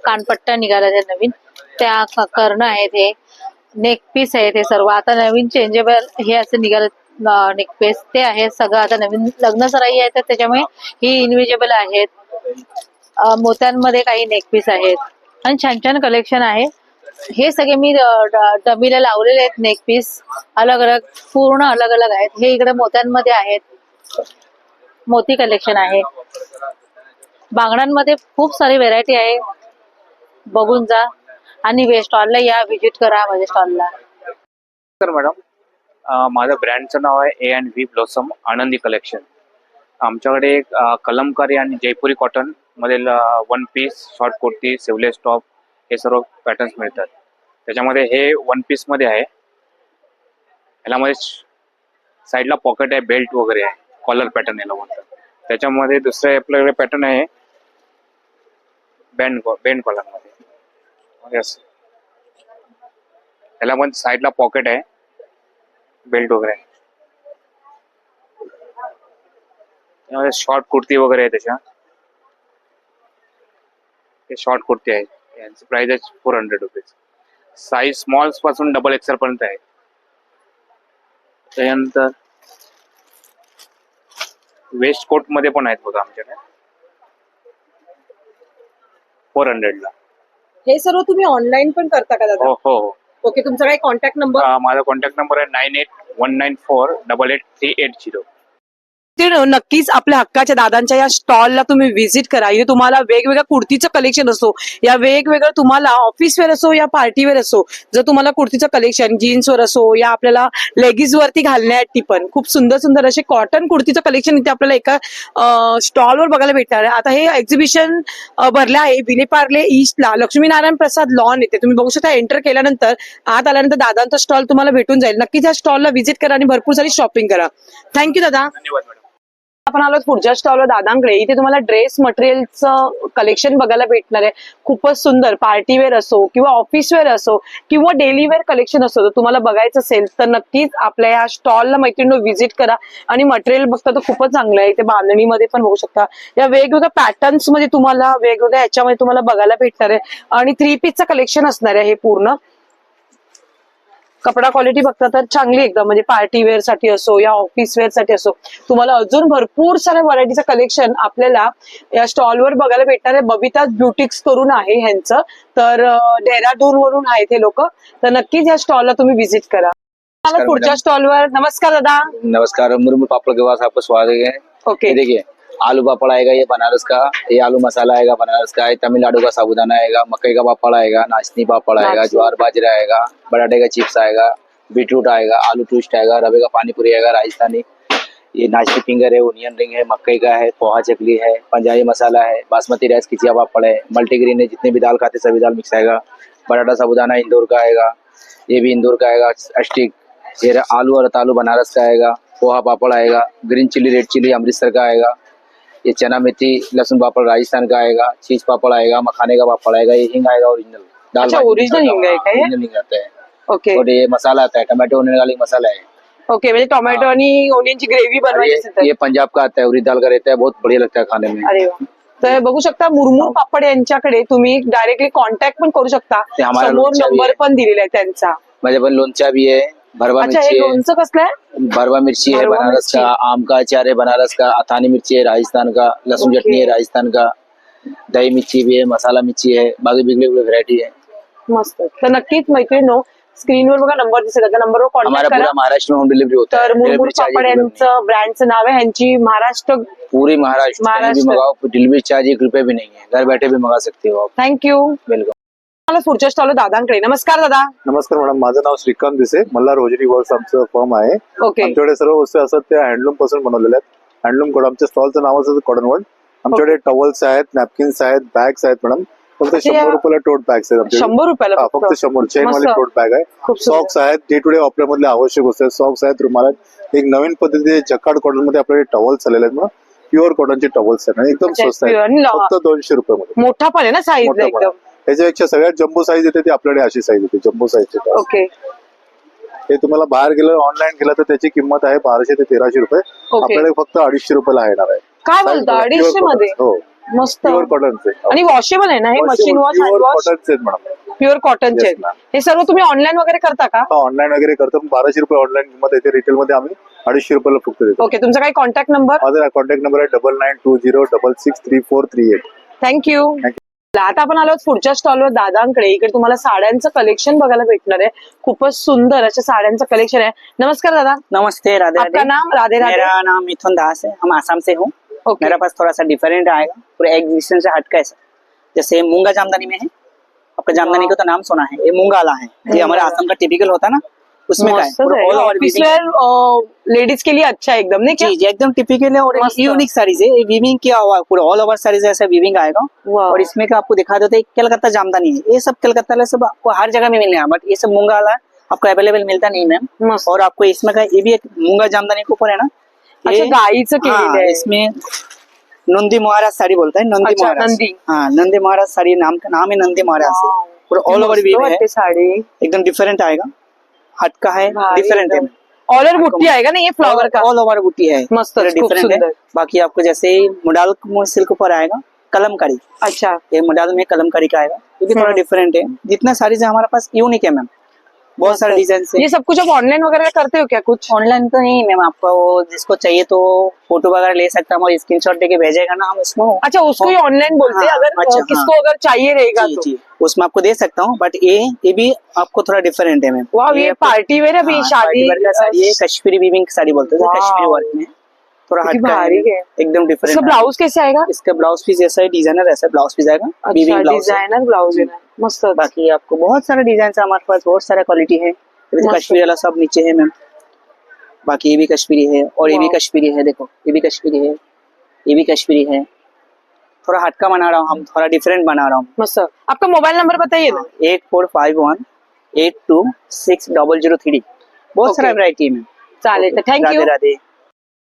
कानपट्ट्या निघाल्या आहेत नवीन, त्या करणं आहेत, हे नेक पीस आहेत, हे सर्व आता नवीन चेंजेबल हे असे निघाले नेक पीस ते आहे. सगळं आता नवीन लग्न सराई आहेत त्याच्यामुळे ही इनविजिबल आहेत. मोत्यांमध्ये काही नेक पीस आहेत आणि छान छान कलेक्शन आहे. हे सगळे मी डमीला लावलेले आहेत नेक पीस, अलग अलग पूर्ण अलग अलग आहेत. हे इकडे मोत्यांमध्ये आहेत, मोती कलेक्शन आहे. बांगड्यांमध्ये खूप सारी व्हेरायटी आहे, बघून जा आणि स्टॉलला या, व्हिजिट करा माझ्या स्टॉलला.
तर मॅडम, माझ्या ब्रँडचं नाव आहे A&V ब्लॉसम आनंदी कलेक्शन. आमच्याकडे कलमकारी आणि जयपुरी कॉटन मधील 1 piece, short kurti, sleeveless top हे सर्व पॅटर्न्स मिळतात. त्याच्यामध्ये हे 1 पीस मध्ये आहे, याला मध्ये साईडला पॉकेट आहे, बेल्ट वगैरे आहे, कॉलर पॅटर्न याला म्हणतात. त्याच्यामध्ये दुसरे आपल्याकडे पॅटर्न आहे बँड कॉलर मध्ये, याला पण साईडला पॉकेट आहे, बेल्ट वगैरे आहे. त्यामध्ये शॉर्ट कुर्ती वगैरे आहे, त्याच्या हे शॉर्ट कुर्ती आहे, यांची प्राइस आहे 400 रुपीज. साईज स्मॉल पासून XXL पर्यंत आहे. त्यानंतर वेस्ट कोट मध्ये पण आहेत बघा आमच्याकडे 400 ला.
हे सर्व तुम्ही ऑनलाईन पण करता का दादा?
हो हो हो.
ओके, तुमचा काही कॉन्टॅक्ट नंबर?
माझा कॉन्टॅक्ट नंबर आहे 9819488380.
ते नक्कीच आपल्या हक्काच्या दादांच्या या स्टॉलला तुम्ही व्हिजिट करा. इथे तुम्हाला वेगवेगळ्या कुर्तीचं कलेक्शन असो, या वेगवेगळं तुम्हाला ऑफिस वेअर असो या पार्टी वेअर असो, जर तुम्हाला कुर्तीचं कलेक्शन जीन्सवर असो या आपल्याला लेगीज वरती घालण्यासाठी पण खूप सुंदर सुंदर असे कॉटन कुर्तीचं कलेक्शन इथे आपल्याला एका स्टॉलवर बघायला भेटणार आहे. आता हे एक्झिबिशन भरलं आहे विलेपार्ले ईस्टला लक्ष्मीनारायण प्रसाद लॉन येते. तुम्ही बघू शकता एंटर केल्यानंतर आत आल्यानंतर दादांचा स्टॉल तुम्हाला भेटून जाईल. नक्कीच या स्टॉलला व्हिजिट करा आणि भरपूर सारी शॉपिंग करा. थँक्यू दादा.
धन्यवाद मॅडम.
आपण आलो पुढच्या स्टॉलवर दादांकडे. इथे तुम्हाला ड्रेस मटेरियलचं कलेक्शन बघायला भेटणार आहे. खूपच सुंदर पार्टी वेअर असो किंवा ऑफिस वेअर असो किंवा डेली वेअर कलेक्शन असो, जर तुम्हाला बघायचं असेल तर नक्कीच आपल्या या स्टॉलला मैत्रिणी व्हिजिट करा. आणि मटेरियल बघता तर खूपच चांगलं आहे. इथे बांधणीमध्ये पण बघू शकता या वेगवेगळ्या पॅटर्न्स मध्ये तुम्हाला वेगवेगळ्या ह्याच्यामध्ये तुम्हाला बघायला भेटणार आहे. आणि 3 पीसचं कलेक्शन असणार आहे हे पूर्ण. कपडा क्वालिटी बघता तर चांगली एकदम, म्हणजे पार्टी वेअर साठी असो या ऑफिस वेअर साठी असो, तुम्हाला अजून भरपूर साऱ्या व्हरायटीचं कलेक्शन आपल्याला या स्टॉलवर बघायला भेटणार आहे. बबिता ब्युटिक्स करून आहे ह्यांचं, तर डेहराडून वरून आहेत हे लोक. तर नक्कीच या स्टॉलला तुम्ही व्हिजिट करा. पुढच्या स्टॉलवर नमस्कार दादा.
नमस्कार, मुर्मू पापड़ के पास आपका स्वागत है।
ओके,
ये देखिए आलू पापड़ आएगा, ये बनारस का, ये आलू मसाला आएगा बनारस का, ये तमिलनाडु का साबुदाना आएगा, मकई का पापड़ आएगा, नाचनी पापड़ आएगा, ज्वार बाजरा आएगा, बटाटे का चिप्स आएगा, बीटरूट आएगा, आलू ट्विस्ट आएगा, रवे का पानी पूरी आएगा, राजस्थानी ये नाचनी फिंगर है, ओनियन रिंग है, मकई का है, पोहा चकली है, पंजाबी मसाला है, बासमती राइस खिचिया पापड़ है, मल्टीग्रेन है, जितने भी दाल खाते सभी दाल मिक्स आएगा, बटाटा साबुदाना इंदौर का आएगा, ये भी इंदौर का आएगा स्टिक, ये आलू और तालू बनारस का आएगा, पोहा पापड़ आएगा, green chilli red chilli Amritsar का आएगा, ये चना मेथी लहसुन पापड़ राजस्थान का आएगा, चीज पापड़ आएगा, मखाने का पापड़ आएगा, ये हिंग आएगा ओरिजिनल दाल।
अच्छा, ओरिजिनल हिंग है क्या ये?
ओरिजिनल हिंग आता है।
ओके
और ये मसाला आता है, टमाटो ओनियन गार्लिक मसाला है।
ओके, म्हणजे टोमॅटो आणि ओनियनची ग्रेव्ही बनवायची असेल तर.
ये पंजाब का आता है, उड़ीद दाल का रहता है, बहुत बढ़िया लगता है खाने में।
अरे वा. तर बघू शकता मुरमुर पापड यांच्याकडे तुम्ही डायरेक्टली कॉन्टॅक्ट पण करू शकता.
ते हमारा
समोर
लोणचा भी
नंबर
है।
पण दिलेला आहे त्यांचा.
माझे पण लोणचा भी है, भरवा
अच्छा, हे
मिर्ची है,
लोणचं कसलं आहे?
भरवा मिर्ची है
भरवा
बनारस
मिर्ची।
का, आम का अचार है बनारस का, अथानी मिर्ची है राजस्थान का, लहसुन
ओके।
चटनी है राजस्थान का, दही मिर्ची भी है, मसाला मिर्ची है, बाकी बिगड़ी हुई वैरायटी है।
मस्त. तर नक्कीच मैत्रिणींनो, स्क्रीनवर बघा नंबर दिसत आहे, त्या नंबरवर
हमारा
कॉन्टॅक्ट
पूरा
करा.
महाराष्ट्र में होम डिलीवरी होता है।
तर मुरमुर
डिलीवरी चार्ज
पापड
एक रुपये में।
यांचं ब्रँडचं नाव आहे. ह्यांची महाराष्ट्र.
पूरी महाराष्ट्र कहीं भी
महाराष्ट्र।
मंगाओ, डिलीवरी चार्ज 1 रुपये भी नहीं है, घर बैठे भी मंगा सकते हो आप।
थँक्यू.
वेलकम।
मला पुढच्या स्टॉल दादांकडे. नमस्कार दादा.
नमस्कार मॅडम, माझं नाव श्रीकांत दिसे, मल्हार होजरी वर्क्स आमचं फर्म आहे.
ओके,
आमच्याकडे सर्व वस्तू असतात त्या हँडलूम पासून बनवलेल्या आहेत. हँडलूम कोड आमच्या स्टॉलचं नाव असतं कॉटन वर्ल्ड. आमच्याकडे टॉवल्स आहेत, नॅपकिन्स आहेत, बॅग्स आहेत मॅडम. फक्त
अच्छा,
100 रुपयाला टोट बॅग्स आहेत आमच्याकडे.
100 रुपयाला
हा, फक्त 100 चेन वाली
मस्त.
टोट बॅग आहे.
खूप सुंदर.
सॉक्स आहेत, डे टू डे वापरामधले आवश्यक वस्तू आहेत. सॉक्स आहेत, रुमाल आहेत. एक नवीन पद्धतीने जकार्ड कॉटन मध्ये आपल्याकडे टॉवल्स आलेले आहेत ना, प्युअर कॉटनचे टॉवल्स आहेत आणि एकदम
अच्छा,
स्वस्त आहेत.
pure आणि
फक्त 200 रुपयामध्ये.
मोठा पण आहे ना साईज
मोठं पण
एकदम.
आहे. त्याच्यापेक्षा सगळ्यात जम्बो साईज येते ती आपल्याकडे अशी साईज येते, जम्बो साईजची टॉवल.
ओके,
हे तुम्हाला बाहेर गेलं, ऑनलाईन गेलं तर त्याची किंमत आहे 1200 ते 1300 रुपये.
ओके.
आपल्याकडे फक्त 250 रुपयाला येणार आहे.
काय बोलता, 250 मध्ये?
हो,
मस्त.
प्युअर कॉटनचे
आणि वॉशेबल आहे ना हे? मशीन वॉश, हँड वॉश,
कॉटनचे आहेत मॅडम.
प्युअर कॉटनचे
Yes, ma'am.
हे सर्व तुम्ही ऑनलाईन वगैरे करता का?
ऑनलाईन वगैरे करतो, 1200 रुपये ऑनलाईन किंमत येते. रिटेल मध्ये आम्ही 250 रुपयाला फक्त देतो.
ओके, तुमचा काही कॉन्टॅक्ट नंबर?
माझा कॉन्टॅक्ट नंबर आहे 9920663438.
थँक्यू. आता आपण आलो पुढच्या स्टॉलवर दादांकडे. इकडे तुम्हाला साड्यांचं कलेक्शन बघायला भेटणार आहे. खूपच सुंदर अशा साड्यांचं कलेक्शन आहे. नमस्कार दादा.
नमस्ते, राधे
आपका
राधे।
नाम? राधे राधे.
मेरा नाम मिथुन दास है, हम आसाम से हूँ।
ओके,
मेरा पास थोड़ा सा डिफरेंट आएगा, पूरे एग्जीबिशन से हटका है सर। जैसे मूंगा जामदानी में है, आपका जामदानी का तो नाम सुना है, ये मूंगा आला है, ये हमारे आसाम का टिपिकल होता है ना, उसमें का है। पूरा all over
ऑफिस
weaving है।
वेअर लेडीज के लिए अच्छा है एकदम, नहीं क्या?
जी जी, एकदम टिपिकल है और
मस्त।
यूनिक साड़ीज है। ये वीविंग किया हुआ है, पूरा ऑल ओवर साड़ीज ऐसा वीविंग आएगा।
वाह।
और इसमें का आपको दिखा देते कलकत्ता जामदानी है, ये सब कलकत्ता वाले सब आपको हर जगह में मिलने हैं, बट ये सब मूंगा आला है, आपको अवेलेबल मिलता नहीं मैम।
मस्त.
और आपको इसमें का ये भी एक मूंगा जामदानी के ऊपर है ना,
अच्छा, गाईचं केलेलं
हाँ,
आहे.
इसमें नंदी महाराज साड़ी बोलता है, नंदी
अच्छा,
महाराज।
नंदी.
हाँ, नंदी महाराज साड़ी नाम का नाम है, नंदी महाराज से।
वाव.
पूरा ऑल ओवर
मस्त
वीव है,
वाटते साडी.
एकदम डिफरेंट आएगा, हटका है, डिफरेंट है।
ऑल ओवर बुट्टी आएगा ना ये फ्लावर का?
ऑल ओवर बुट्टी है,
मस्त, खूप
डिफरेंट है।
सुंदर.
बाकी आपको जैसे मुडाल सिल्क पर आएगा कलमकारी,
अच्छा,
ये मुडाल में कलमकारी का आएगा, ये भी थोड़ा डिफरेंट है। जितना साड़ीज है हमारे पास यूनिक है मैम, बहुत सारे डिजाइन है।
ये सब कुछ आप ऑनलाइन वगैरह करते हो क्या कुछ?
ऑनलाइन तो नहीं मैम, आपको जिसको चाहिए तो फोटो वगैरह ले सकता हूँ, स्क्रीनशॉट देके भेजेगा ना, हम उसको
अच्छा, उसको ही ऑनलाइन बोलते हैं.
हाँ,
अगर
अच्छा,
किसको
हाँ.
अगर चाहिए रहेगा
जी
तो.
जी, उसमें आपको दे सकता हूँ, बट ये भी आपको थोड़ा डिफरेंट है मैम।
वाह, ये पार्टी वेयर है अभी, शादी
का साड़ी है, कश्मीरी वीविंग साड़ी बोलते हैं,
वाह.
कश्मीरी वर्क में थोड़ा
किती
हटका
भारी
है,
है।
एकदम
इसका
डिफरेंट।
ब्लाउज कैसे आएगा?
इसका ब्लाउज पीस जैसा है, डिजाइनर ऐसा ब्लाउज पीस आएगा,
अच्छा,
वीविंग ब्लाउज है।
डिजाइनर ब्लाउज है मस्त।
बाकी आपको बहुत सारा डिजाइन है हमारे पास, बहुत सारा क्वालिटी है। अभी तो
मस्त।
कश्मीरी वाला सब नीचे है मैम। बाकी ये भी कश्मीरी है और ये भी
वाह।
कश्मीरी है, देखो ये भी कश्मीरी है, ये भी कश्मीरी है। थोड़ा हटका बना रहा हूँ हम, थोड़ा डिफरेंट बना रहा हूँ।
मस्त। आपका मोबाइल नंबर बताइए ना।
8451826003। बहुत सारा
Okay.
वैरायटी में।
चालेल तर थँक्यू।
राधे राधे।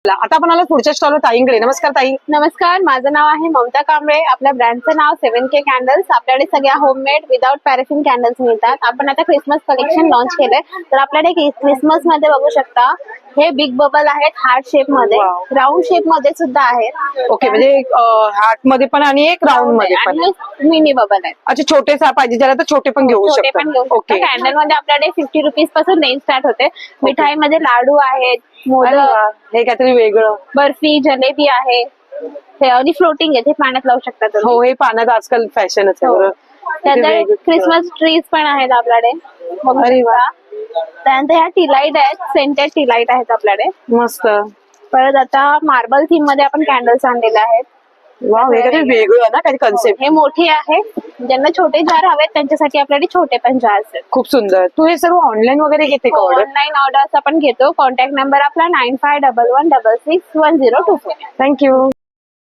आता आपण आलो पुढच्या स्टॉलवर ताईंकडे. नमस्कार ताई.
नमस्कार, माझं नाव आहे ममता कांबळे. आपल्या ब्रँडचं नाव 7K कॅन्डल्स. आपल्याकडे सगळ्या होममेड विदाउट पॅरेफिन कॅन्डल्स मिळतात. आपण आता क्रिसमस कलेक्शन लॉन्च केलंय. तर आपल्याकडे क्रिसमस मध्ये बघू शकता हे बिग बबल आहेत, हार्ट शेप मध्ये,
Wow.
राऊंड शेप मध्ये सुद्धा आहेत.
ओके, म्हणजे हार्ट मध्ये पण आणि एक राऊंड मध्ये पण.
आणि मिनी बबल आहेत.
अच्छा, छोटे पाहिजे ज्याला तर छोटे पण घेऊ
छोटे पण घेऊ
शकतो.
शकता.
ओके.
कॅन्डल मध्ये आपल्याकडे 50 रुपीज पासून रेंज स्टार्ट होते. मिठाईमध्ये लाडू आहेत,
अरे
मोदक,
वा, हे काहीतरी वेगळं.
बर्फी, जलेबी आहे. हे आणि फ्लोटिंग आहे, ते पाण्यात लावू शकता तुम्ही.
हो, हे पाण्यात आजकाल फॅशनच आहे
हो.
बरोबर.
त्यानंतर क्रिसमस ट्रीज पण आहेत आपल्याकडे. बघू
अरे वा.
शकता. त्यानंतर ह्या टी लाईट आहेत, सेंटेड टी लाईट आहेत आपल्याकडे.
मस्त.
परत आता मार्बल थीम मध्ये आपण कॅन्डल्स आणलेले आहेत.
वा, हे काहीतरी वेगळं ना, काही कन्सेप्ट.
हे मोठी आहे, ज्यांना छोटे जार हवेत त्यांच्यासाठी आपल्याकडे छोटे पण जार्स आहेत.
खूप सुंदर. तू हे सर्व ऑनलाईन वगैरे घेते का ऑर्डर?
ऑनलाईन ऑर्डर्स आपण घेतो. कॉन्टॅक्ट नंबर आपला 9511661024.
थँक्यू.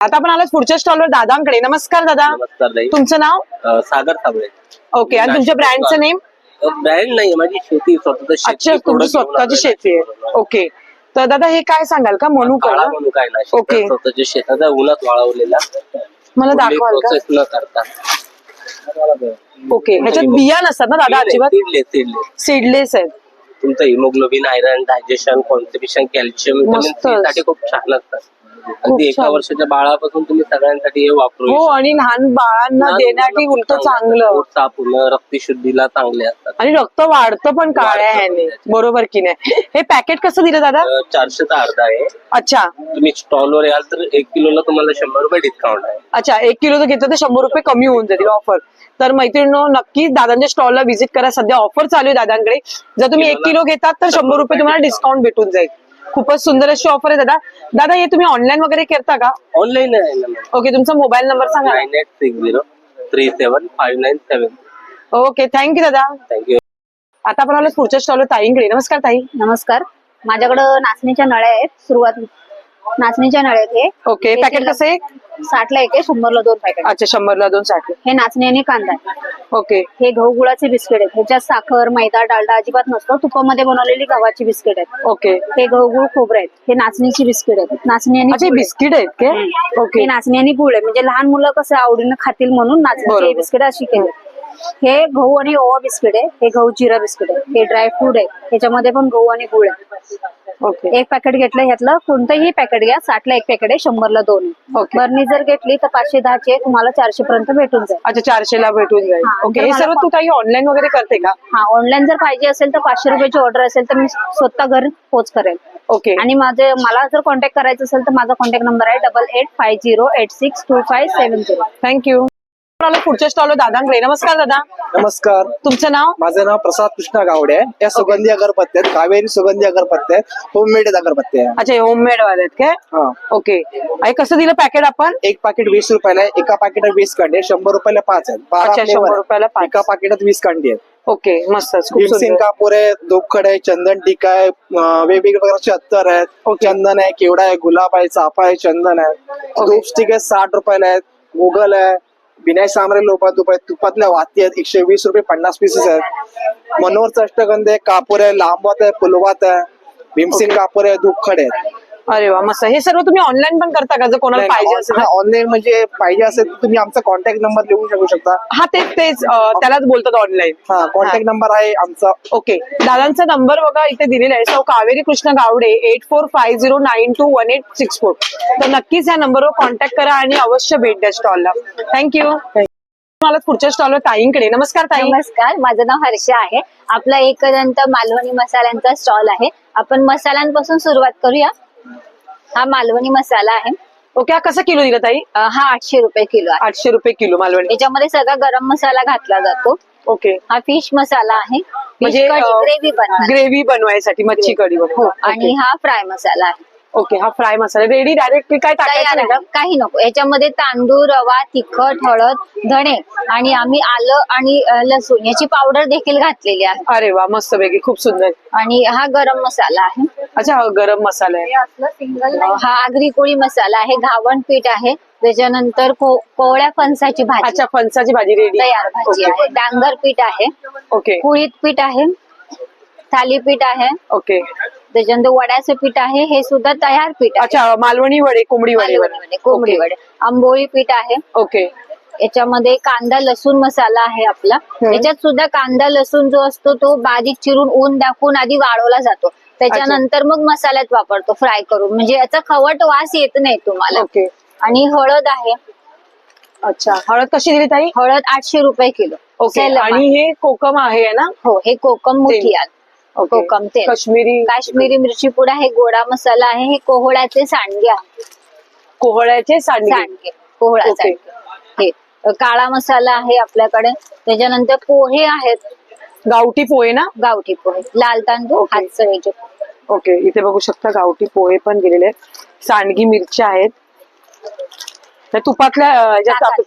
आता आपण आलो पुढच्या स्टॉलवर दादांकडे. नमस्कार दादा.
नमस्कार ताई.
तुमचं नाव?
सागर साबळे.
ओके, आणि तुमच्या ब्रँडचं नेम?
ब्रँड नाही, माझी शेती स्वतःच शेती.
अच्छा, तुमची स्वतःची शेती आहे. ओके, तर दादा हे काय सांगाल का? मनुका
काळा
ना?
म्हणून काय नाही,
ओके.
स्वतःच्या शेताचा उन्हात वाळवलेला,
मला दाखवाल का?
प्रोसेस न करता.
ओके, ह्याच्यात बिया नसतात ना दादा अजिबात?
तिडले
सीडलेस आहेत.
तुमचं haemoglobin, iron, digestion, constipation, calcium, vitamin
मस्त.
सी साठी खूप छान असतात. अगदी एका
छान.
वर्षाच्या बाळापासून तुम्ही सगळ्यांसाठी हे वापरू
हो, आणि लहान बाळांना देण्यासाठी उलट चांगलं.
पोट साफ होणं, रक्तशुद्धीला चांगले असतात.
आणि रक्त वाढतं पण काळ्या
वाढतं.
ह्याने, बरोबर की नाही? हे पॅकेट कसं दिलं दादा?
400चा अर्धा आहे.
अच्छा
तुम्ही स्टॉलवर याल तर 1 किलोला तुम्हाला 100 रुपये डिस्काउंट आहे.
अच्छा, 1 किलो जर घेतलं तर 100 रुपये कमी होऊन जातील ऑफर. तर मैत्रिणींनो, नक्की दादांच्या स्टॉलला व्हिजिट करा. सध्या ऑफर चालू आहे दादांकडे. जर तुम्ही 1 किलो घेतात तर 100 रुपये तुम्हाला डिस्काउंट भेटून जाईल. खूपच सुंदर अशी ऑफर आहे दादा. दादा, हे तुम्ही ऑनलाईन वगैरे करता का?
ऑनलाईन आहे ना मॅम.
ओके, तुमचा मोबाईल नंबर सांगा.
9860375970.
ओके, थँक्यू दादा.
थँक्यू.
आता आपण आलो पुढच्या स्टॉलवर ताईंकडे. नमस्कार ताई.
नमस्कार, माझ्याकडं नाचणीच्या नळ्या आहेत. सुरुवात नाचणीच्या नळ्या आहेत हे.
ओके, पॅकेट कसं आहे?
60ला एक आहे, 100ला 2 पॅकेट.
अच्छा, 100ला 2 60.
हे नाचणी आणि कांदा आहे.
ओके.
हे गहू गुळाचे बिस्किट आहेत. ह्याच्यात साखर, मैदा, डालडा अजिबात नसतो. तुपामध्ये बनवलेली गव्हाची बिस्किट आहेत.
ओके.
हे गहू गुळ खोबरे आहेत. हे नाचणीची बिस्किट आहेत. नाचणी आणि
अच्छा,
गुळ आहे.
बिस्किट आहेत का? ओके.
हे नाचणी आणि गुळ आहे, म्हणजे लहान मुलं कसं आवडीनं खातील म्हणून नाचणीचे
बरोबर.
बिस्किट अशी केली. हे गहू आणि ओवा बिस्किट आहे. हे गहू जिरा बिस्किट आहे. हे ड्राय फ्रूट आहे, ह्याच्यामध्ये पण गहू आणि गुळ आहे.
ओके.
एक पॅकेट घेतलं ह्यातलं कोणतंही पॅकेट घ्या. 60ला 1 पॅकेट आहे, 100ला 2 आहे.
ओके.
बरणी जर घेतली तर 510ची आहे, तुम्हाला 400 पर्यंत भेटून जाईल.
अच्छा, 400ला भेटून जाईल.
हा,
ओके,
जर
हे
मला
सर्व तू काही ऑनलाईन वगैरे करते का?
हा, ऑनलाईन जर पाहिजे असेल तर 500 रुपयाची ऑर्डर असेल तर मी स्वतः घरी पोच करेल.
ओके.
आणि मला जर कॉन्टॅक्ट करायचं असेल तर माझा कॉन्टॅक्ट नंबर आहे 8850862570.
थँक्यू. पुढच्या स्टॉलवर दादांकडे. नमस्कार दादा.
नमस्कार,
तुमचं नाव?
माझं नाव प्रसाद कृष्णा गावडे आहे. या सुगंधी अगरबत्त्या आहेत, कावेरी सुगंधी अगरबत्त्या आहेत, होममेड अगरबत्त्या आहे.
अच्छा, होममेड वाले आहेत काय?
हा,
ओके. आणि कसं दिलं पॅकेट आपण?
एक पाकिट 20 रुपयाला आहे. एका पाकिटात 20 कांडी आहे. 100 रुपयाला 5 आहेत. 12
अच्छा,
flavor
100
आहेत.
रुपयाला 5.
एका पाकिटात 20 कांडी आहेत.
ओके, मस्त. खूप
भीमसेन
सुंदर.
कापूर आहे, धूपखड आहे, चंदन टीका आहे, वेगवेगळ्या प्रकारचे अत्तर आहेत, चंदन आहे, केवडा आहे, गुलाब आहे, चाफा आहे, चंदन आहे. धूप स्टिक आहे, 60 रुपयाला आहेत. गुगल आहे, विनायक सामरे लोपा तुप आहे, तुपातल्या वाती आहेत, 120 रुपये 50 पीसेस आहेत. मनोहरचा अष्टगंध आहे, कापूर आहे, लांबवात आहे, फुलवात आहे, भीमसेन कापूर आहे, धूपखड आहे.
अरे वा, मस्त. हे सर्व तुम्ही ऑनलाईन पण करता का? जर कोणाला पाहिजे असेल तर?
ऑनलाईन म्हणजे पाहिजे असेल तर तुम्ही आमचा कॉन्टॅक्ट नंबर लिहून शकू शकता.
हा, तेच त्यालाच बोलतात ऑनलाईन.
हा, कॉन्टॅक्ट नंबर आहे आमचा.
ओके, दादांचा नंबर बघा इथे दिलेला आहे. सौ कावेरी कृष्ण गावडे 8450921864. तर नक्कीच या नंबरवर कॉन्टॅक्ट करा आणि अवश्य भेट द्या स्टॉलला. थँक्यू. मला पुढच्या स्टॉलवर ताईंकडे. नमस्कार ताई.
नमस्कार, माझं नाव हर्षा आहे. आपला एकदंत मालवणी मसाल्यांचा स्टॉल आहे. आपण मसाल्यांपासून सुरुवात करूया. हा मालवणी मसाला आहे.
ओके, हा कसा किलो दिला ताई?
हा 800 रुपये किलो आहे.
800 रुपये किलो मालवणी.
याच्यामध्ये सगळा गरम मसाला घातला जातो.
ओके.
हा फिश मसाला आहे,
म्हणजे
ग्रेव्ही बनवा.
ग्रेव्ही बनवायसाठी मच्छी कढी
हो, आणि हा फ्राय मसाला आहे.
ओके, हा फ्राय मसाला रेडी, डायरेक्टली काय टाकायचं
तयार
नाही का?
आहे. काही नको, याच्यामध्ये तांदूळ, रवा, तिखट, हळद, धणे आणि आम्ही आलं आणि लसूण याची पावडर देखील घातलेली आहे.
अरे वा, मस्त पैकी, खूप सुंदर.
आणि हा गरम मसाला आहे.
अच्छा, हा गरम मसाला आहे.
हा आगरी कोळी मसाला आहे. घावण पीठ आहे. त्याच्यानंतर कोवळ्या फणसाची भाजी.
अच्छा, फणसाची भाजी रेडी.
तयार भाजी आहे. डांगर पीठ आहे.
ओके
कुळीत पीठ आहे. थालीपीठ आहे.
ओके.
त्याच्यानंतर वड्याचं पीठ आहे. हे सुद्धा तयार पीठ आहे.
अच्छा, मालवणी वडे, कोंबडी वडे.
मालवणी वडे, कोंबडी वडे. आंबोळी पीठ आहे.
ओके.
याच्यामध्ये कांदा लसूण मसाला आहे आपला. याच्यात सुद्धा कांदा लसूण जो असतो तो बारीक चिरून ऊन दाखवून आधी वाळवला जातो. त्याच्यानंतर मग मसाल्यात वापरतो फ्राय करून, म्हणजे याचा खवट वास येत नाही तुम्हाला.
ओके.
आणि हळद आहे.
अच्छा, हळद कशी दिली ताई?
हळद 800 रुपये किलो.
ओके.
सेलम
आणि
आहे.
हे कोकम आहे ना?
हो, हे कोकम मोठी आहे.
ओके.
कोकम तेल.
काश्मीरी
मिरची पुडा आहे. गोडा मसाला आहे. हे कोहळ्याचे सांडगे आहे.
कोहळ्याचे सांडगे.
कोहळा
ओके.
सांडगे. हे काळा मसाला आहे आपल्याकडे. त्याच्यानंतर पोहे आहेत.
गावठी पोहे ना?
गावठी पोहे, लाल तांदूळ, हातसळीचे.
ओके, इथे बघू शकता गावठी पोहे पण गेलेले आहेत. सांडगी मिरच्या आहेत. त्या तुपातल्या